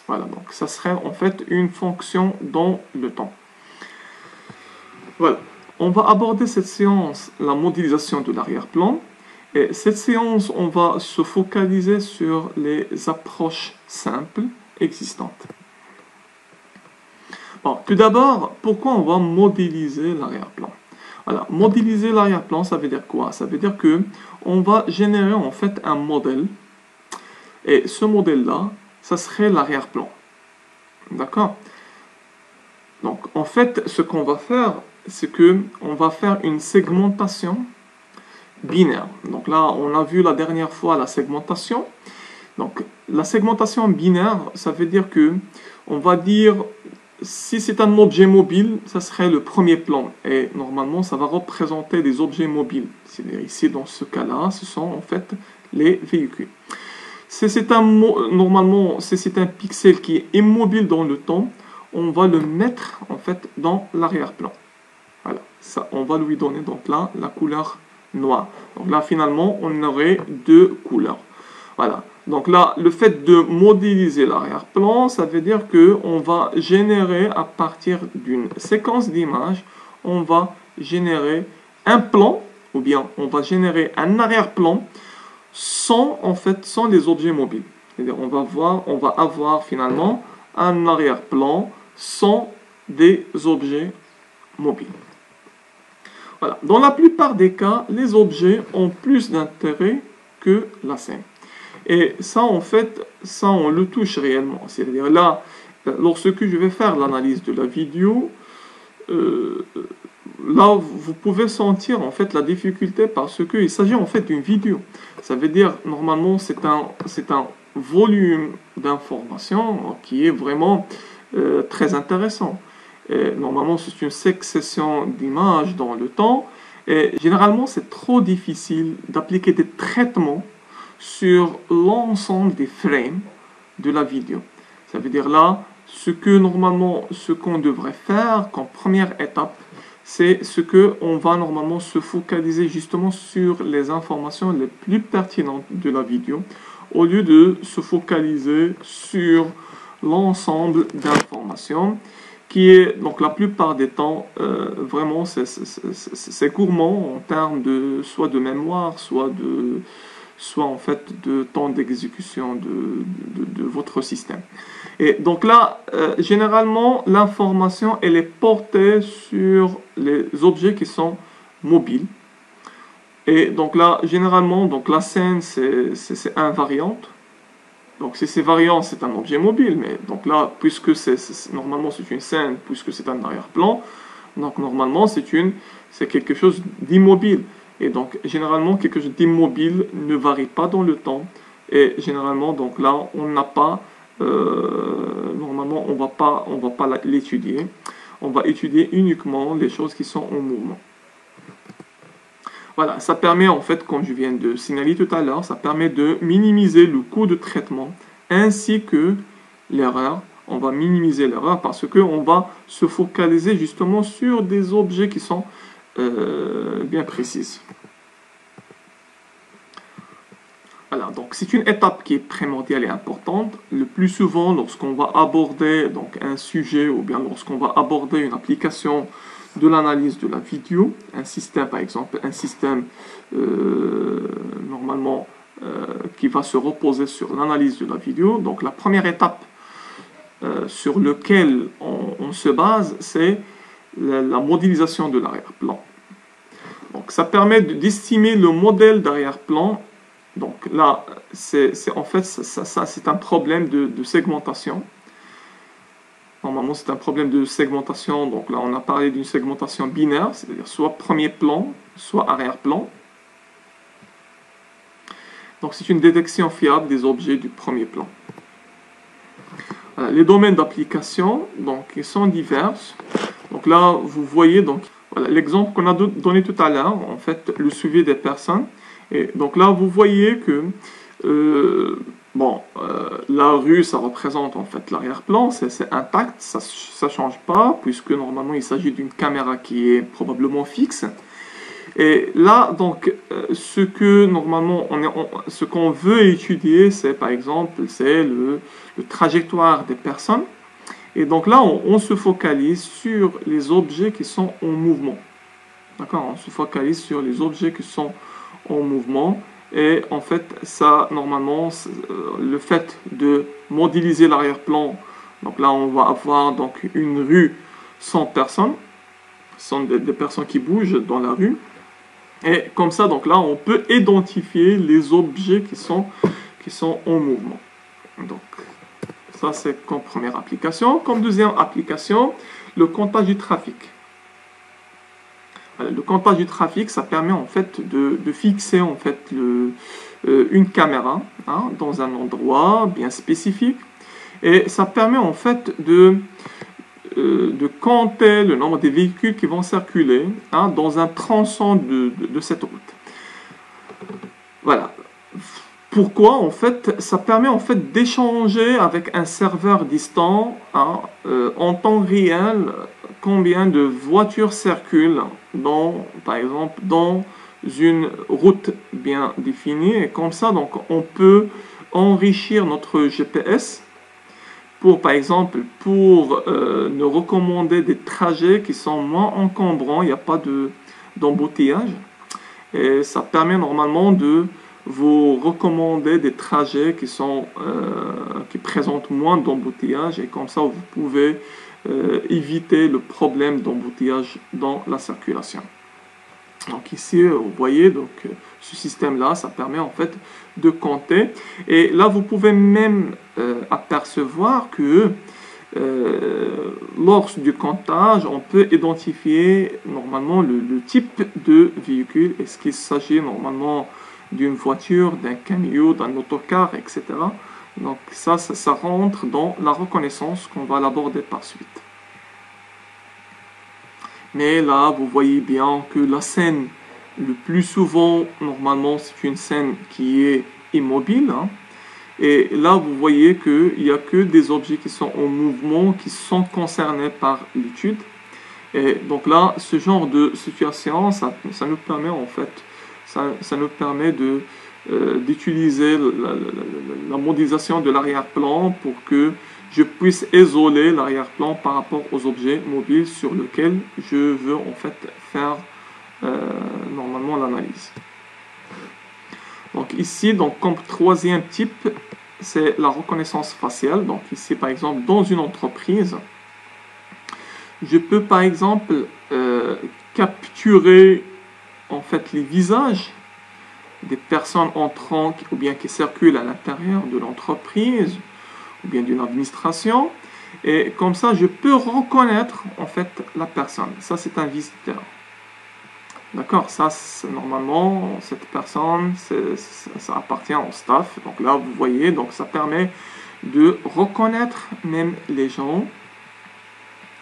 S1: Voilà, donc ça serait en fait une fonction dans le temps. Voilà, on va aborder cette séance, la modélisation de l'arrière-plan. Et cette séance, on va se focaliser sur les approches simples existantes. Bon, tout d'abord, pourquoi on va modéliser l'arrière-plan? Alors, modéliser l'arrière-plan, ça veut dire quoi? Ça veut dire que on va générer en fait un modèle. Et ce modèle-là, ça serait l'arrière-plan. D'accord? Donc, en fait, ce qu'on va faire, c'est que on va faire une segmentation binaire. Donc là, on a vu la dernière fois la segmentation. Donc, la segmentation binaire, ça veut dire que on va dire, si c'est un objet mobile, ça serait le premier plan. Et normalement, ça va représenter des objets mobiles. C'est-à-dire ici, dans ce cas-là, ce sont en fait les véhicules. Normalement, si c'est un pixel qui est immobile dans le temps, on va le mettre en fait dans l'arrière-plan. Voilà, ça, on va lui donner donc là la couleur noire. Donc là, finalement, on aurait deux couleurs. Voilà. Donc là, le fait de modéliser l'arrière-plan, ça veut dire qu'on va générer à partir d'une séquence d'images, on va générer un plan, ou bien on va générer un arrière-plan sans les objets mobiles. C'est-à-dire on va avoir finalement un arrière-plan sans des objets mobiles. Voilà. Dans la plupart des cas, les objets ont plus d'intérêt que la scène. Et ça, en fait, ça, on le touche réellement. C'est-à-dire là, lorsque je vais faire l'analyse de la vidéo, là, vous pouvez sentir en fait la difficulté parce qu'il s'agit en fait d'une vidéo. Ça veut dire, normalement, c'est un volume d'informations qui est vraiment très intéressant. Et normalement, c'est une succession d'images dans le temps. Et généralement, c'est trop difficile d'appliquer des traitements sur l'ensemble des frames de la vidéo. Ça veut dire là, ce qu'on devrait faire comme première étape, c'est on va normalement se focaliser justement sur les informations les plus pertinentes de la vidéo, au lieu de se focaliser sur l'ensemble d'informations, qui est donc la plupart des temps vraiment c'est gourmand en termes de soit de mémoire, soit en fait de temps d'exécution de votre système. Et donc là, généralement, l'information, elle est portée sur les objets qui sont mobiles. Et donc là, généralement, donc la scène, c'est invariante. Donc si c'est variant, c'est un objet mobile. Mais donc là, puisque normalement c'est une scène, puisque c'est un arrière-plan, donc normalement c'est quelque chose d'immobile. Et donc, généralement, quelque chose d'immobile ne varie pas dans le temps. Et généralement, donc là, on n'a pas, normalement, on va pas l'étudier. On va étudier uniquement les choses qui sont en mouvement. Voilà, ça permet, en fait, comme je viens de signaler tout à l'heure, ça permet de minimiser le coût de traitement ainsi que l'erreur. On va minimiser l'erreur parce qu'on va se focaliser justement sur des objets qui sont bien précise. Voilà, donc c'est une étape qui est primordiale et importante. Le plus souvent, lorsqu'on va aborder donc un sujet ou bien lorsqu'on va aborder une application de l'analyse de la vidéo, un système par exemple, un système normalement qui va se reposer sur l'analyse de la vidéo. Donc la première étape sur laquelle on se base, c'est la modélisation de l'arrière-plan. Donc ça permet d'estimer le modèle d'arrière-plan. Donc là, en fait, c'est un problème de segmentation. Normalement, c'est un problème de segmentation. Donc là, on a parlé d'une segmentation binaire, c'est-à-dire soit premier plan, soit arrière-plan. Donc c'est une détection fiable des objets du premier plan. Les domaines d'application, donc, ils sont divers. Donc là, vous voyez donc voilà, l'exemple qu'on a donné tout à l'heure, en fait, le suivi des personnes. Et donc là, vous voyez que la rue, ça représente en fait l'arrière-plan, c'est intact, ça ne change pas, puisque normalement il s'agit d'une caméra qui est probablement fixe. Et là, donc, ce qu'on veut étudier, c'est par exemple, c'est le trajectoire des personnes. Et donc là, on se focalise sur les objets qui sont en mouvement. D'accord? On se focalise sur les objets qui sont en mouvement. Et en fait, ça, normalement, le fait de modéliser l'arrière-plan, donc là, on va avoir donc une rue sans personnes, sans des personnes qui bougent dans la rue. Et comme ça, donc là, on peut identifier les objets qui sont en mouvement. Donc, ça, c'est comme première application. Comme deuxième application, le comptage du trafic. Le comptage du trafic, ça permet en fait de fixer en fait une caméra dans un endroit bien spécifique. Et ça permet en fait de compter le nombre de véhicules qui vont circuler dans un tronçon de cette route. Voilà. Pourquoi? En fait, ça permet en fait d'échanger avec un serveur distant en temps réel combien de voitures circulent par exemple, dans une route bien définie. Et comme ça, donc, on peut enrichir notre GPS pour, par exemple, pour nous recommander des trajets qui sont moins encombrants, il n'y a pas d'embouteillage. Et ça permet normalement de vous recommander des trajets qui présentent moins d'embouteillage et comme ça vous pouvez éviter le problème d'embouteillage dans la circulation. Donc ici, vous voyez, donc ce système-là, ça permet en fait de compter. Et là, vous pouvez même apercevoir que lors du comptage, on peut identifier normalement le type de véhicule. Est-ce qu'il s'agit normalement d'une voiture, d'un camion, d'un autocar, etc. Donc ça rentre dans la reconnaissance qu'on va l'aborder par suite. Mais là, vous voyez bien que la scène, le plus souvent, normalement, c'est une scène qui est immobile. Hein. Et là, vous voyez qu'il n'y a que des objets qui sont en mouvement, qui sont concernés par l'étude. Et donc là, ce genre de situation, ça nous permet en fait, ça nous permet d'utiliser la modélisation de l'arrière-plan pour que je puisse isoler l'arrière-plan par rapport aux objets mobiles sur lesquels je veux en fait faire normalement l'analyse. Donc ici, donc, comme troisième type, c'est la reconnaissance faciale. Donc ici, par exemple, dans une entreprise, je peux par exemple capturer en fait les visages des personnes entrant ou bien qui circulent à l'intérieur de l'entreprise ou bien d'une administration. Et comme ça, je peux reconnaître en fait la personne. Ça, c'est un visiteur. D'accord, ça, normalement, cette personne, ça appartient au staff. Donc là, vous voyez, donc ça permet de reconnaître même les gens.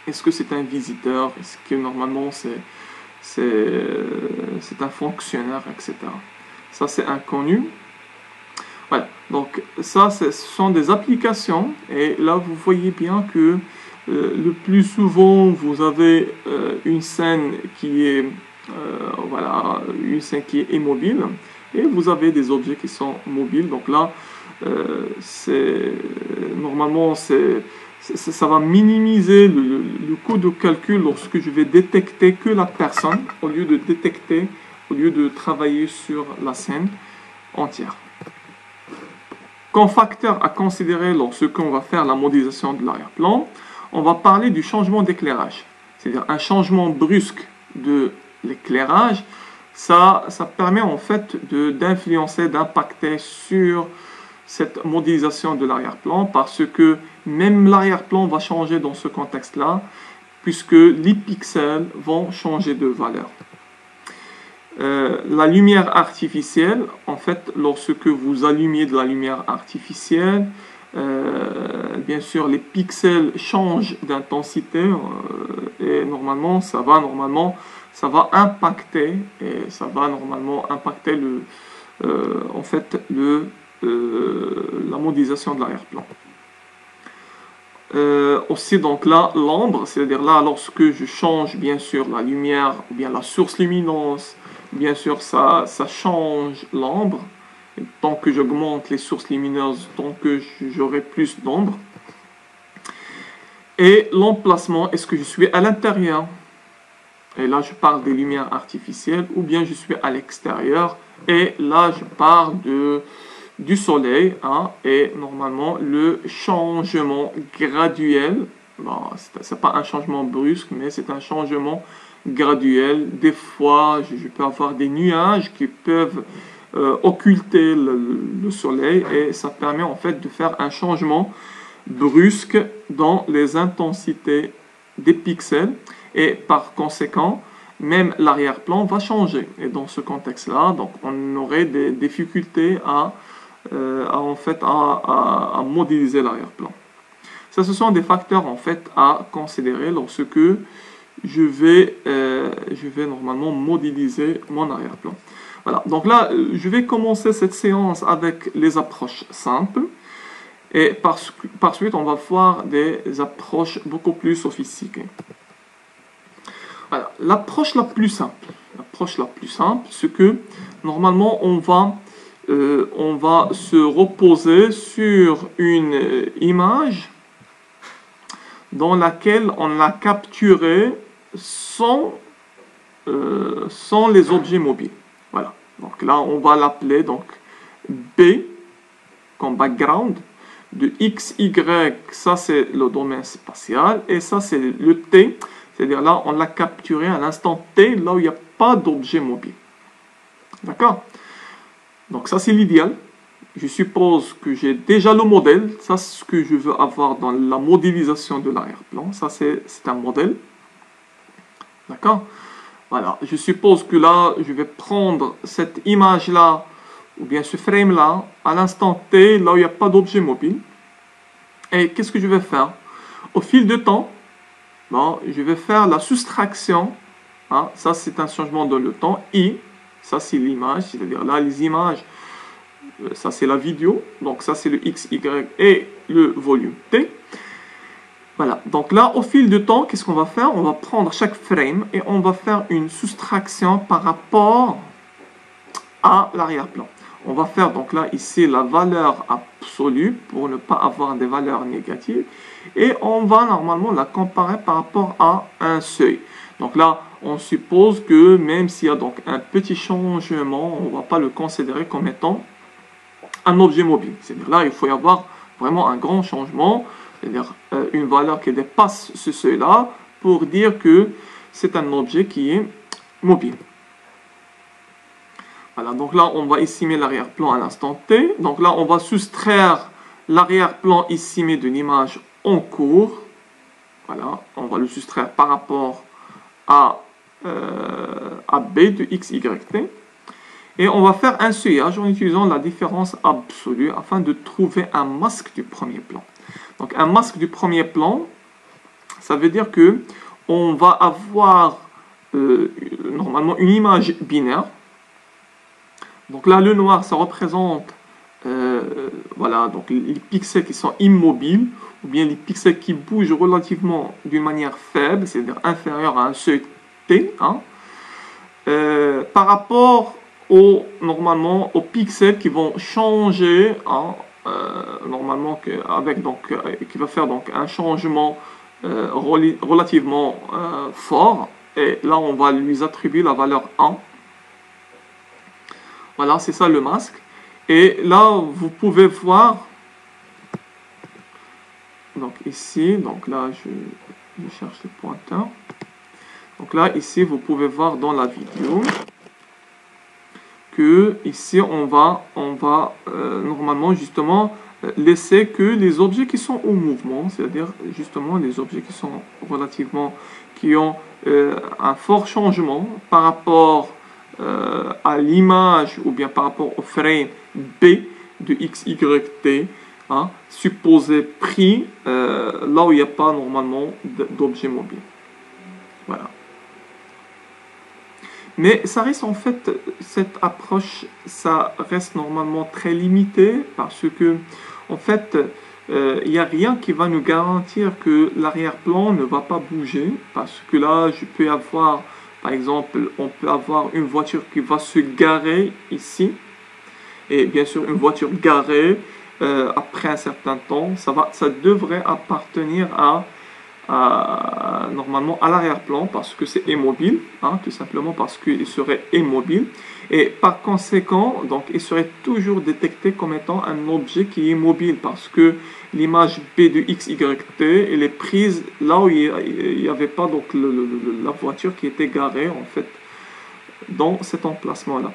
S1: Est-ce que c'est un visiteur? Est-ce que normalement, c'est un fonctionnaire, etc. Ça, c'est inconnu. Voilà, donc ça, ce sont des applications. Et là, vous voyez bien que le plus souvent, vous avez une scène qui est... voilà, une scène qui est immobile et vous avez des objets qui sont mobiles. Donc là, normalement, ça va minimiser le coût de calcul lorsque je vais détecter que la personne au lieu de travailler sur la scène entière. Comme facteur à considérer lorsqu'on va faire la modélisation de l'arrière-plan, on va parler du changement d'éclairage, c'est-à-dire un changement brusque de l'éclairage, ça permet en fait d'influencer, d'impacter sur cette modélisation de l'arrière-plan parce que même l'arrière-plan va changer dans ce contexte-là puisque les pixels vont changer de valeur. La lumière artificielle, en fait, lorsque vous allumez de la lumière artificielle, bien sûr, les pixels changent d'intensité et normalement, ça va impacter et ça va normalement impacter en fait la modélisation de l'arrière-plan. Aussi donc là l'ombre, c'est-à-dire là lorsque je change bien sûr la lumière ou bien la source lumineuse, bien sûr ça change l'ombre. Tant que j'augmente les sources lumineuses, tant que j'aurai plus d'ombre. Et l'emplacement, est-ce que je suis à l'intérieur? Et là, je parle des lumières artificielles, ou bien je suis à l'extérieur. Et là, je parle du soleil. Hein, et normalement, le changement graduel, bon, c'est pas un changement brusque, mais c'est un changement graduel. Des fois, je peux avoir des nuages qui peuvent occulter le soleil. Et ça permet en fait de faire un changement brusque dans les intensités des pixels. Et par conséquent, même l'arrière-plan va changer. Et dans ce contexte-là, donc on aurait des difficultés à modéliser l'arrière-plan. Ça, ce sont des facteurs en fait à considérer lorsque je vais normalement modéliser mon arrière-plan. Voilà. Donc là, je vais commencer cette séance avec les approches simples. Et par suite, on va voir des approches beaucoup plus sophistiquées. L'approche la plus simple, c'est que normalement on va on va se reposer sur une image dans laquelle on a capturé sans les objets mobiles. Voilà. Donc là, on va l'appeler donc B comme background. De X, Y, ça c'est le domaine spatial. Et ça c'est le T. C'est-à-dire là, on l'a capturé à l'instant T, là où il n'y a pas d'objet mobile. D'accord? Donc ça c'est l'idéal. Je suppose que j'ai déjà le modèle. Ça c'est ce que je veux avoir dans la modélisation de l'arrière-plan. Ça c'est un modèle. D'accord? Voilà. Je suppose que là, je vais prendre cette image-là, ou bien ce frame-là, à l'instant T, là où il n'y a pas d'objet mobile. Et qu'est-ce que je vais faire? Au fil du temps, bon, je vais faire la soustraction. Hein, ça c'est un changement dans le temps. I, ça c'est l'image, c'est-à-dire là les images, ça c'est la vidéo, donc ça c'est le X, Y et le volume T. Voilà, donc là au fil du temps, qu'est-ce qu'on va faire? On va prendre chaque frame et on va faire une soustraction par rapport à l'arrière-plan. On va faire donc là ici la valeur absolue pour ne pas avoir des valeurs négatives et on va normalement la comparer par rapport à un seuil. Donc là, on suppose que même s'il y a donc un petit changement, on ne va pas le considérer comme étant un objet mobile. C'est-à-dire là, il faut y avoir vraiment un grand changement, c'est-à-dire une valeur qui dépasse ce seuil-là pour dire que c'est un objet qui est mobile. Voilà, donc là, on va estimer l'arrière-plan à l'instant T. Donc là, on va soustraire l'arrière-plan estimé d'une image en cours. Voilà, on va le soustraire par rapport à B de X, Y, T. Et on va faire un seuillage en utilisant la différence absolue afin de trouver un masque du premier plan. Donc un masque du premier plan, ça veut dire que on va avoir normalement une image binaire. Donc là, le noir, ça représente voilà, donc les pixels qui sont immobiles, ou bien les pixels qui bougent relativement d'une manière faible, c'est-à-dire inférieure à un seuil T, hein, par rapport normalement aux pixels qui vont changer, hein, normalement avec donc qui va faire donc un changement relativement fort, et là on va lui attribuer la valeur 1. Voilà, c'est ça le masque. Et là, vous pouvez voir, donc ici, donc là, je cherche le pointeur. Donc là, ici, vous pouvez voir dans la vidéo que ici, on va normalement, justement, laisser que les objets qui sont au mouvement, c'est-à-dire, justement, les objets qui sont relativement, qui ont un fort changement par rapport à l'image ou bien par rapport au frame B de X, Y, T, hein, supposé pris là où il n'y a pas normalement d'objet mobile. Voilà. Mais ça reste en fait, cette approche, ça reste normalement très limité parce que en fait, il n'y a rien qui va nous garantir que l'arrière-plan ne va pas bouger parce que là, je peux avoir, par exemple, on peut avoir une voiture qui va se garer ici. Et bien sûr, une voiture garée, après un certain temps, ça devrait appartenir normalement à l'arrière-plan parce que c'est immobile, hein, tout simplement parce qu'il serait immobile. Et par conséquent, donc, il serait toujours détecté comme étant un objet qui est mobile parce que l'image B de X, Y, T, elle est prise là où il n'y avait pas donc, la voiture qui était garée en fait dans cet emplacement-là.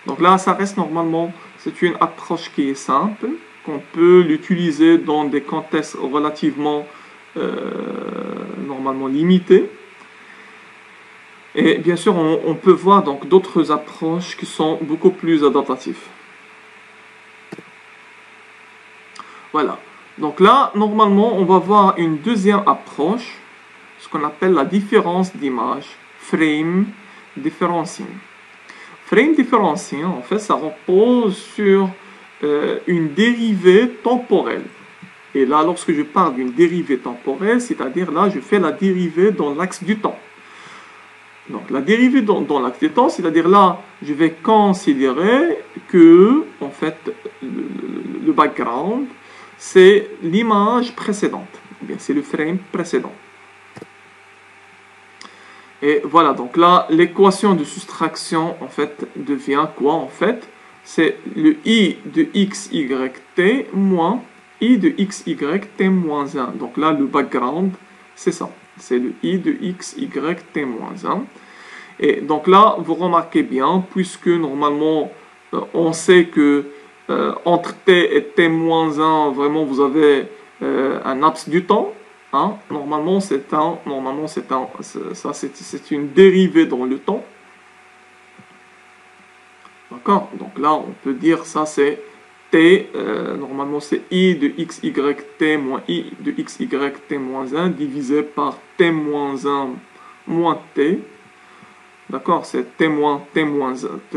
S1: Donc là, ça reste normalement, c'est une approche qui est simple, qu'on peut l'utiliser dans des contextes relativement normalement limités. Et bien sûr, on peut voir donc d'autres approches qui sont beaucoup plus adaptatives. Voilà. Donc là, normalement, on va voir une deuxième approche, ce qu'on appelle la différence d'image, frame differencing. Frame differencing, en fait, ça repose sur une dérivée temporelle. Et là, lorsque je parle d'une dérivée temporelle, c'est-à-dire là, je fais la dérivée dans l'axe du temps. Donc la dérivée dans l'axe des temps, c'est-à-dire là, je vais considérer que, en fait, le background, c'est l'image précédente. Ou bien c'est le frame précédent. Et voilà, donc là, l'équation de soustraction, en fait, devient quoi, en fait? C'est le i de xyt moins i de xyt moins 1. Donc là, le background, c'est ça. C'est le i de xyt moins 1. Et donc là, vous remarquez bien, puisque normalement, on sait que entre t et t moins 1, vraiment, vous avez un laps du temps. Hein? Normalement, c'est une dérivée dans le temps. D'accord? Donc là, on peut dire ça, c'est t, normalement, c'est i de xyt moins i de xyt moins 1 divisé par t moins 1 moins t. D'accord? C'est t moins t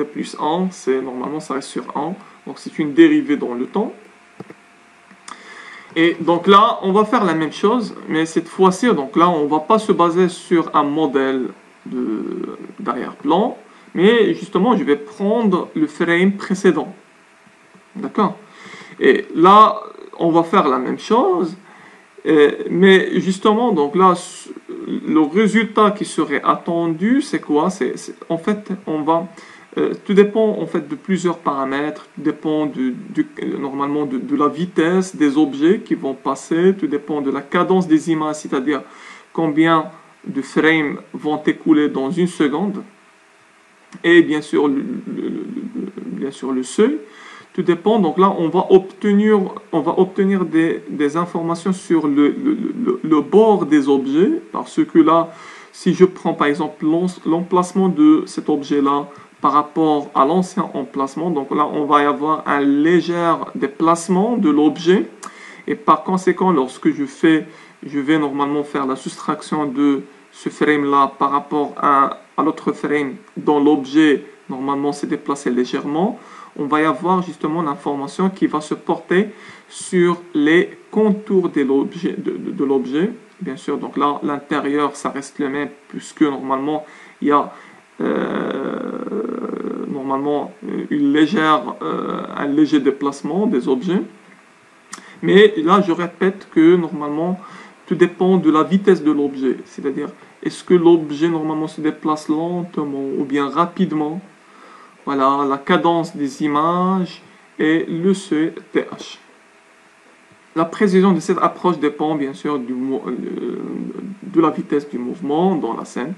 S1: plus 1, normalement, ça reste sur 1. Donc, c'est une dérivée dans le temps. Et donc là, on va faire la même chose, mais cette fois-ci, donc là, on ne va pas se baser sur un modèle d'arrière-plan, mais justement, je vais prendre le frame précédent. D'accord? Et là, on va faire la même chose, mais justement, donc là, le résultat qui serait attendu, c'est quoi? En fait, tout dépend en fait de plusieurs paramètres, tout dépend normalement de la vitesse des objets qui vont passer, tout dépend de la cadence des images, c'est-à-dire combien de frames vont écouler dans une seconde, et bien sûr le seuil. Tout dépend, donc là on va obtenir des informations sur le bord des objets, parce que là, si je prends par exemple l'emplacement de cet objet-là, par rapport à l'ancien emplacement, donc là on va y avoir un léger déplacement de l'objet, et par conséquent lorsque je vais normalement faire la soustraction de ce frame là par rapport à l'autre frame dont l'objet normalement s'est déplacé légèrement, on va y avoir justement l'information qui va se porter sur les contours de l'objet, bien sûr. Donc là l'intérieur ça reste le même, puisque normalement il y a un léger déplacement des objets. Mais là, je répète que normalement, tout dépend de la vitesse de l'objet. C'est-à-dire, est-ce que l'objet normalement se déplace lentement ou bien rapidement? Voilà, la cadence des images et le seuil TH. La précision de cette approche dépend bien sûr de la vitesse du mouvement dans la scène.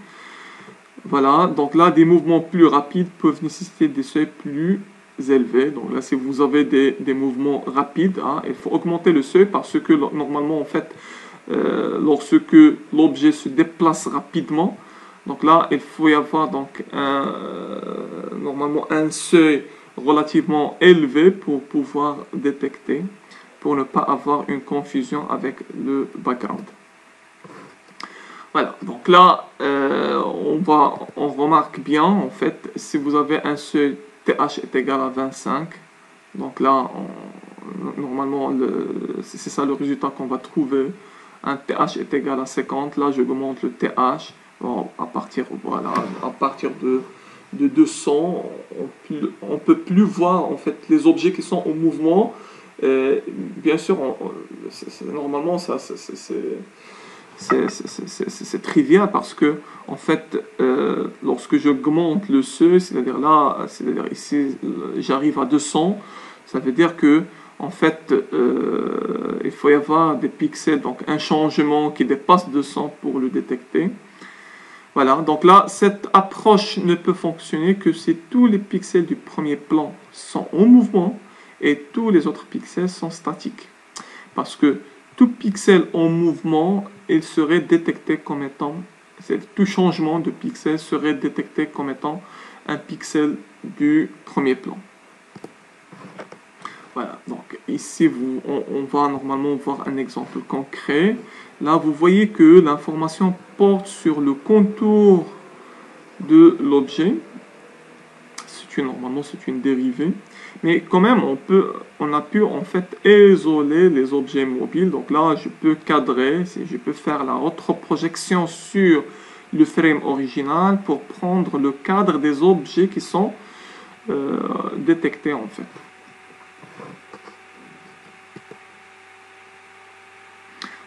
S1: Voilà, donc là, des mouvements plus rapides peuvent nécessiter des seuils plus élevés. Donc là, si vous avez des mouvements rapides, hein, il faut augmenter le seuil parce que normalement, en fait, lorsque l'objet se déplace rapidement, donc là, il faut y avoir donc normalement un seuil relativement élevé pour pouvoir détecter, pour ne pas avoir une confusion avec le background. Voilà, donc là, on remarque bien, en fait, si vous avez un seuil TH est égal à 25, donc là, normalement, c'est ça le résultat qu'on va trouver. Un TH est égal à 50, là, j'augmente le TH, bon, à partir de 200, on peut plus voir, en fait, les objets qui sont en mouvement. Bien sûr, normalement, ça, c'est trivial parce que en fait lorsque j'augmente le seuil, c'est-à-dire ici j'arrive à 200, ça veut dire que en fait il faut y avoir des pixels, donc un changement qui dépasse 200 pour le détecter. Voilà, donc là cette approche ne peut fonctionner que si tous les pixels du premier plan sont en mouvement et tous les autres pixels sont statiques, parce que tout pixel en mouvement, il serait détecté comme étant, tout changement de pixel serait détecté comme étant un pixel du premier plan. Voilà, donc ici on va normalement voir un exemple concret. Là vous voyez que l'information porte sur le contour de l'objet. Normalement c'est une dérivée. Mais quand même, on a pu en fait isoler les objets mobiles. Donc là, je peux cadrer, je peux faire la rétroprojection sur le frame original pour prendre le cadre des objets qui sont détectés en fait.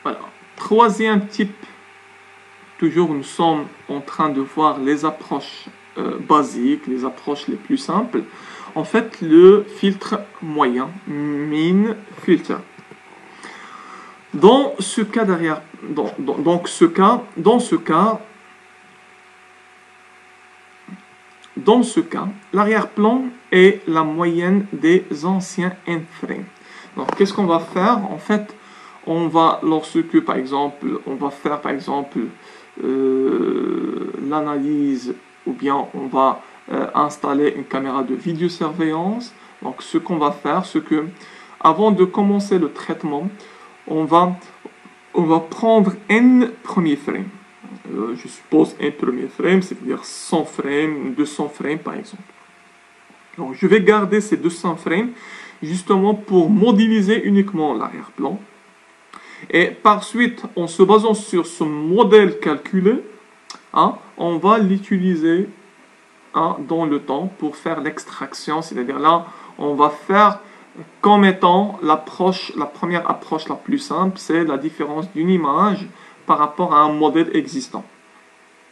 S1: Voilà. Troisième type, toujours nous sommes en train de voir les approches basiques, les approches les plus simples. En fait, le filtre moyen, mean filter. Dans ce cas derrière, dans ce cas, l'arrière-plan est la moyenne des anciens n-frames. Donc, qu'est-ce qu'on va faire? En fait, on va, lorsque, par exemple, on va faire, par exemple, l'analyse, ou bien on va installer une caméra de vidéosurveillance. Donc, ce qu'on va faire, c'est que, avant de commencer le traitement, on va prendre n premiers frames. Je suppose un premier frame, c'est-à-dire 100 frames, 200 frames par exemple. Donc je vais garder ces 200 frames justement pour modéliser uniquement l'arrière-plan. Et par suite, en se basant sur ce modèle calculé, on va l'utiliser dans le temps pour faire l'extraction. C'est-à-dire là, on va faire comme étant la première approche la plus simple, c'est la différence d'une image par rapport à un modèle existant.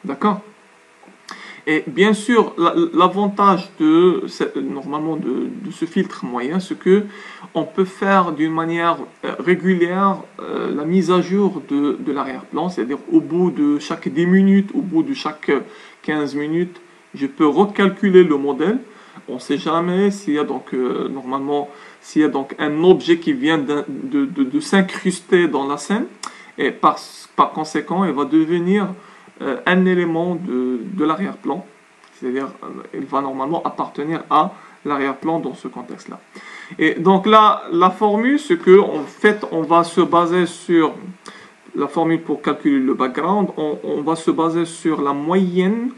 S1: D'accord? Et bien sûr, l'avantage normalement de ce filtre moyen, c'est que on peut faire d'une manière régulière la mise à jour de l'arrière-plan, c'est-à-dire au bout de chaque 10 minutes, au bout de chaque 15 minutes, je peux recalculer le modèle. On ne sait jamais s'il y a donc normalement s'il y a donc un objet qui vient de s'incruster dans la scène, et par conséquent, il va devenir un élément de l'arrière-plan, c'est-à-dire il va normalement appartenir à l'arrière-plan dans ce contexte-là. Et donc là, la formule, c'est que en fait, on va se baser sur la formule pour calculer le background, on va se baser sur la moyenne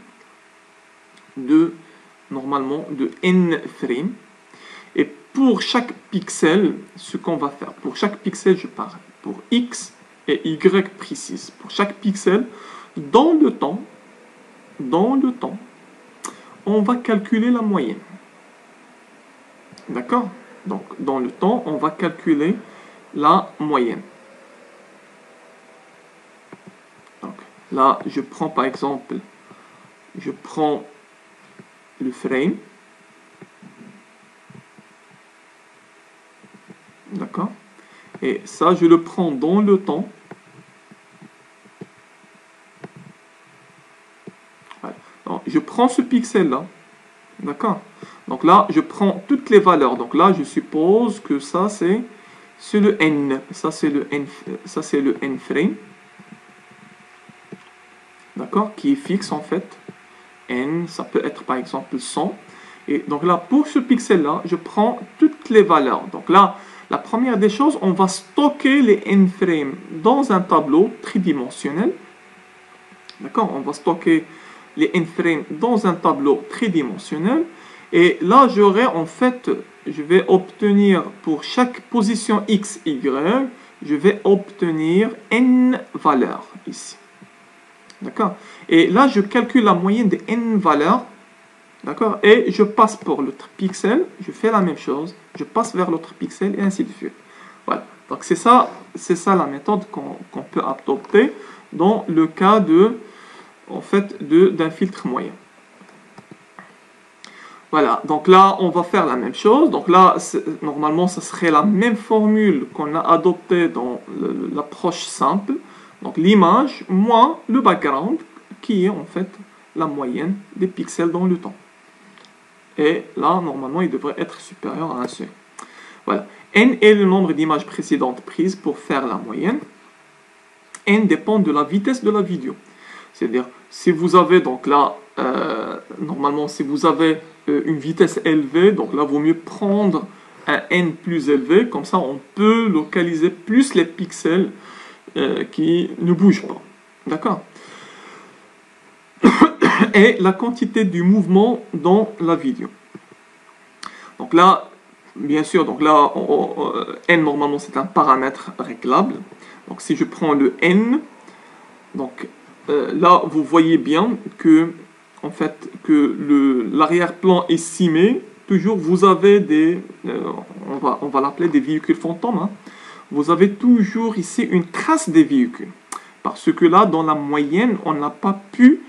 S1: normalement de n frames. Et pour chaque pixel, ce qu'on va faire, pour chaque pixel, je parle pour x et y précise. Pour chaque pixel, dans le temps, on va calculer la moyenne. D'accord? Donc, dans le temps, on va calculer la moyenne. Donc, là, je prends par exemple, je prends le frame. D'accord? Et ça, je le prends dans le temps. Voilà. Donc, je prends ce pixel-là. D'accord? Donc là, je prends toutes les valeurs. Donc là, je suppose que ça, c'est le n. Ça, c'est le n frame. D'accord? Qui est fixe, en fait. N, ça peut être, par exemple, 100. Et donc là, pour ce pixel-là, je prends toutes les valeurs. Donc là, la première des choses, on va stocker les n-frames dans un tableau tridimensionnel. D'accord? On va stocker les n-frames dans un tableau tridimensionnel. Et là, j'aurai en fait, je vais obtenir pour chaque position x, y, je vais obtenir n valeurs ici. D'accord? Et là, je calcule la moyenne des n valeurs. D'accord? Et je passe pour l'autre pixel, je fais la même chose, je passe vers l'autre pixel et ainsi de suite. Voilà. Donc c'est ça la méthode qu'on peut adopter dans le cas d'un filtre moyen. Voilà. Donc là, on va faire la même chose. Donc là, normalement, ce serait la même formule qu'on a adoptée dans l'approche simple. Donc l'image moins le background qui est en fait la moyenne des pixels dans le temps. Et là, normalement, il devrait être supérieur à 1 seuil. Voilà. N est le nombre d'images précédentes prises pour faire la moyenne. N dépend de la vitesse de la vidéo. C'est-à-dire, si vous avez donc là, normalement, si vous avez une vitesse élevée, donc là, il vaut mieux prendre un N plus élevé. Comme ça, on peut localiser plus les pixels qui ne bougent pas. D'accord? Et la quantité du mouvement dans la vidéo. Donc là, bien sûr, donc là, n normalement c'est un paramètre réglable. Donc si je prends le n, donc là, vous voyez bien que, en fait, que l'arrière-plan est simé. Toujours, vous avez des, on va l'appeler des véhicules fantômes, hein. Vous avez toujours ici une trace des véhicules. Parce que là, dans la moyenne, on n'a pas pu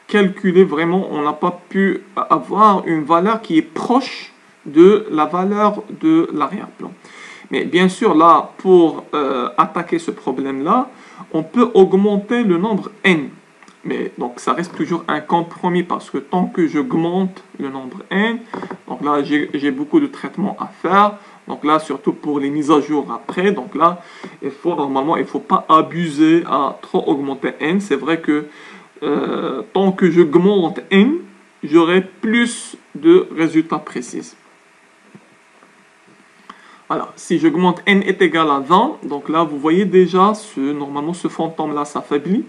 S1: calculer vraiment, on n'a pas pu avoir une valeur qui est proche de la valeur de l'arrière-plan. Mais bien sûr, là, pour attaquer ce problème-là, on peut augmenter le nombre n. Mais donc, ça reste toujours un compromis parce que tant que j'augmente le nombre n, donc là, j'ai beaucoup de traitements à faire. Donc là, surtout pour les mises à jour après. Donc là, normalement, il ne faut pas abuser à trop augmenter n. C'est vrai que tant que j'augmente n, j'aurai plus de résultats précis. Voilà, si j'augmente n est égal à 20, donc là, vous voyez déjà, normalement, ce fantôme-là s'affaiblit.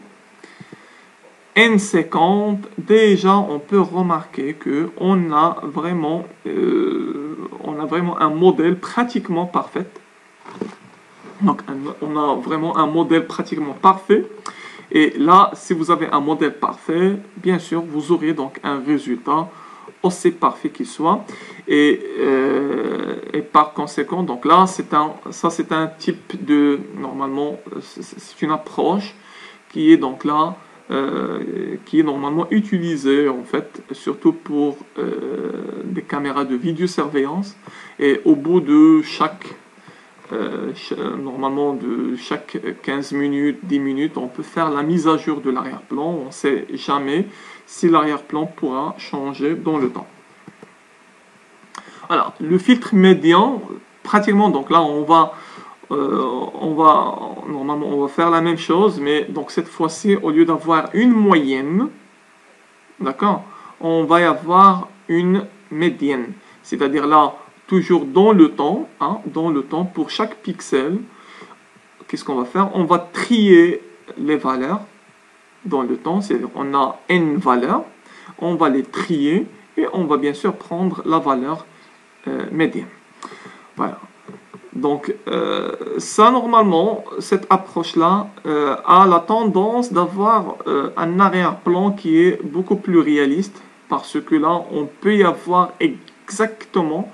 S1: N 50, déjà, on peut remarquer qu'on a vraiment un modèle pratiquement parfait. Donc, on a vraiment un modèle pratiquement parfait. Et là, si vous avez un modèle parfait, bien sûr, vous aurez donc un résultat aussi parfait qu'il soit. Et par conséquent, donc là, c'est un type de, normalement, c'est une approche qui est donc là, qui est normalement utilisée en fait, surtout pour des caméras de vidéosurveillance. Et au bout de normalement de chaque 15 minutes, 10 minutes, on peut faire la mise à jour de l'arrière-plan. On ne sait jamais si l'arrière-plan pourra changer dans le temps. Alors, le filtre médian, pratiquement, donc là, normalement, on va faire la même chose, mais donc cette fois-ci, au lieu d'avoir une moyenne, d'accord, on va y avoir une médiane. C'est-à-dire là, toujours dans le temps, hein, pour chaque pixel, qu'est-ce qu'on va faire? On va trier les valeurs dans le temps, c'est-à-dire on a n valeurs, on va les trier et on va bien sûr prendre la valeur médiane. Voilà. Donc, ça, normalement, cette approche-là a la tendance d'avoir un arrière-plan qui est beaucoup plus réaliste parce que là, on peut y avoir exactement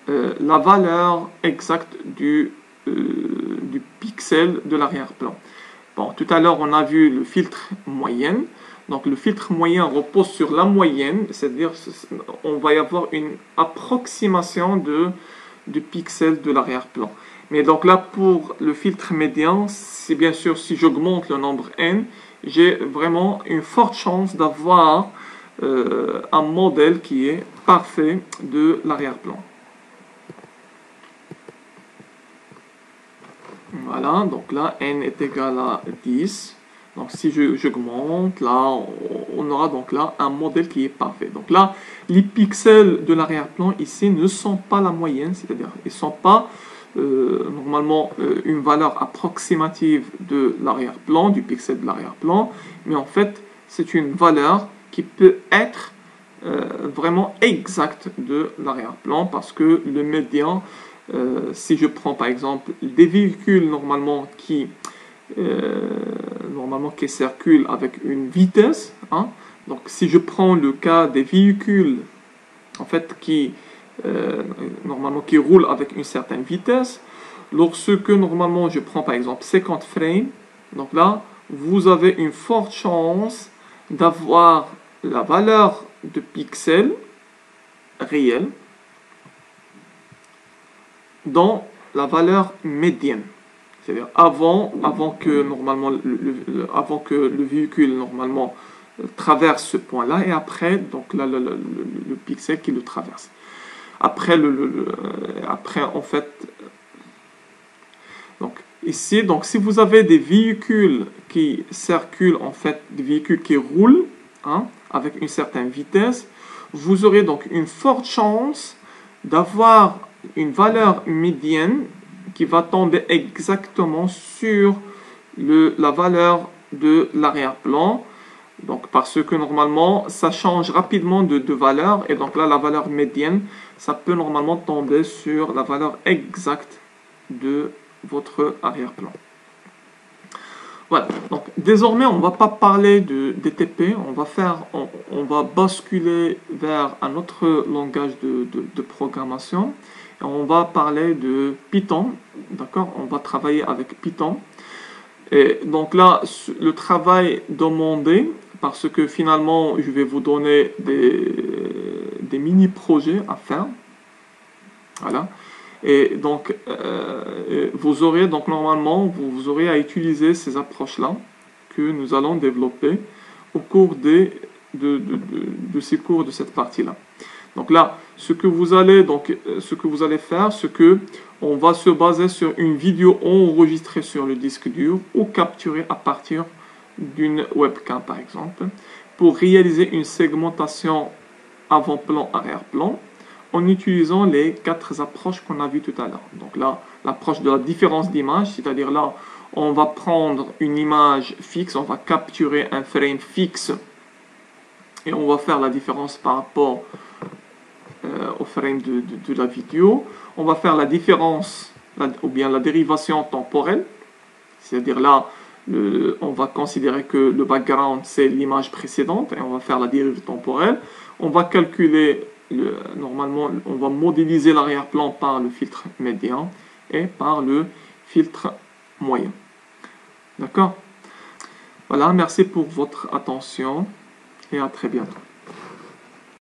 S1: la valeur exacte du pixel de l'arrière-plan. Bon, tout à l'heure, on a vu le filtre moyenne. Donc, le filtre moyen repose sur la moyenne, c'est-à-dire on va y avoir une approximation du pixel de l'arrière-plan. Mais donc là, pour le filtre médian, c'est bien sûr, si j'augmente le nombre n, j'ai vraiment une forte chance d'avoir un modèle qui est parfait de l'arrière-plan. Voilà, donc là, n est égal à 10. Donc si j'augmente, là, on aura donc là un modèle qui est parfait. Donc là, les pixels de l'arrière-plan ici ne sont pas la moyenne, c'est-à-dire ils ne sont pas normalement une valeur approximative de l'arrière-plan, du pixel de l'arrière-plan, mais en fait, c'est une valeur qui peut être vraiment exacte de l'arrière-plan parce que le médian, si je prends par exemple des véhicules normalement qui circulent avec une vitesse, hein, donc si je prends le cas des véhicules en fait qui roulent avec une certaine vitesse, lorsque normalement je prends par exemple 50 frames, donc là vous avez une forte chance d'avoir la valeur de pixels réelle dans la valeur médiane. C'est-à-dire avant que normalement avant que le véhicule normalement traverse ce point-là et après donc là le pixel qui le traverse. Après après en fait donc ici donc si vous avez des véhicules qui circulent en fait des véhicules qui roulent, hein, avec une certaine vitesse, vous aurez donc une forte chance d'avoir une valeur médiane qui va tomber exactement sur la valeur de l'arrière-plan. Donc, parce que normalement, ça change rapidement de valeur. Et donc là, la valeur médiane, ça peut normalement tomber sur la valeur exacte de votre arrière-plan. Voilà, donc désormais on ne va pas parler de DTP, on va basculer vers un autre langage de programmation et on va parler de Python, d'accord? On va travailler avec Python. Et donc là, le travail demandé, parce que finalement je vais vous donner des mini-projets à faire, voilà. Et donc, vous aurez donc normalement, vous aurez à utiliser ces approches-là que nous allons développer au cours de ces cours de cette partie-là. Donc là, ce que vous allez faire, c'est que on va se baser sur une vidéo enregistrée sur le disque dur ou capturée à partir d'une webcam par exemple, pour réaliser une segmentation avant-plan, arrière-plan, en utilisant les 4 approches qu'on a vues tout à l'heure. Donc là, l'approche de la différence d'image, c'est-à-dire là, on va prendre une image fixe, on va capturer un frame fixe et on va faire la différence par rapport au frame de la vidéo. On va faire la différence ou bien la dérivation temporelle, c'est-à-dire là, on va considérer que le background c'est l'image précédente et on va faire la dérive temporelle. On va calculer, normalement, on va modéliser l'arrière-plan par le filtre médian et par le filtre moyen. D'accord? Voilà, merci pour votre attention et à très bientôt.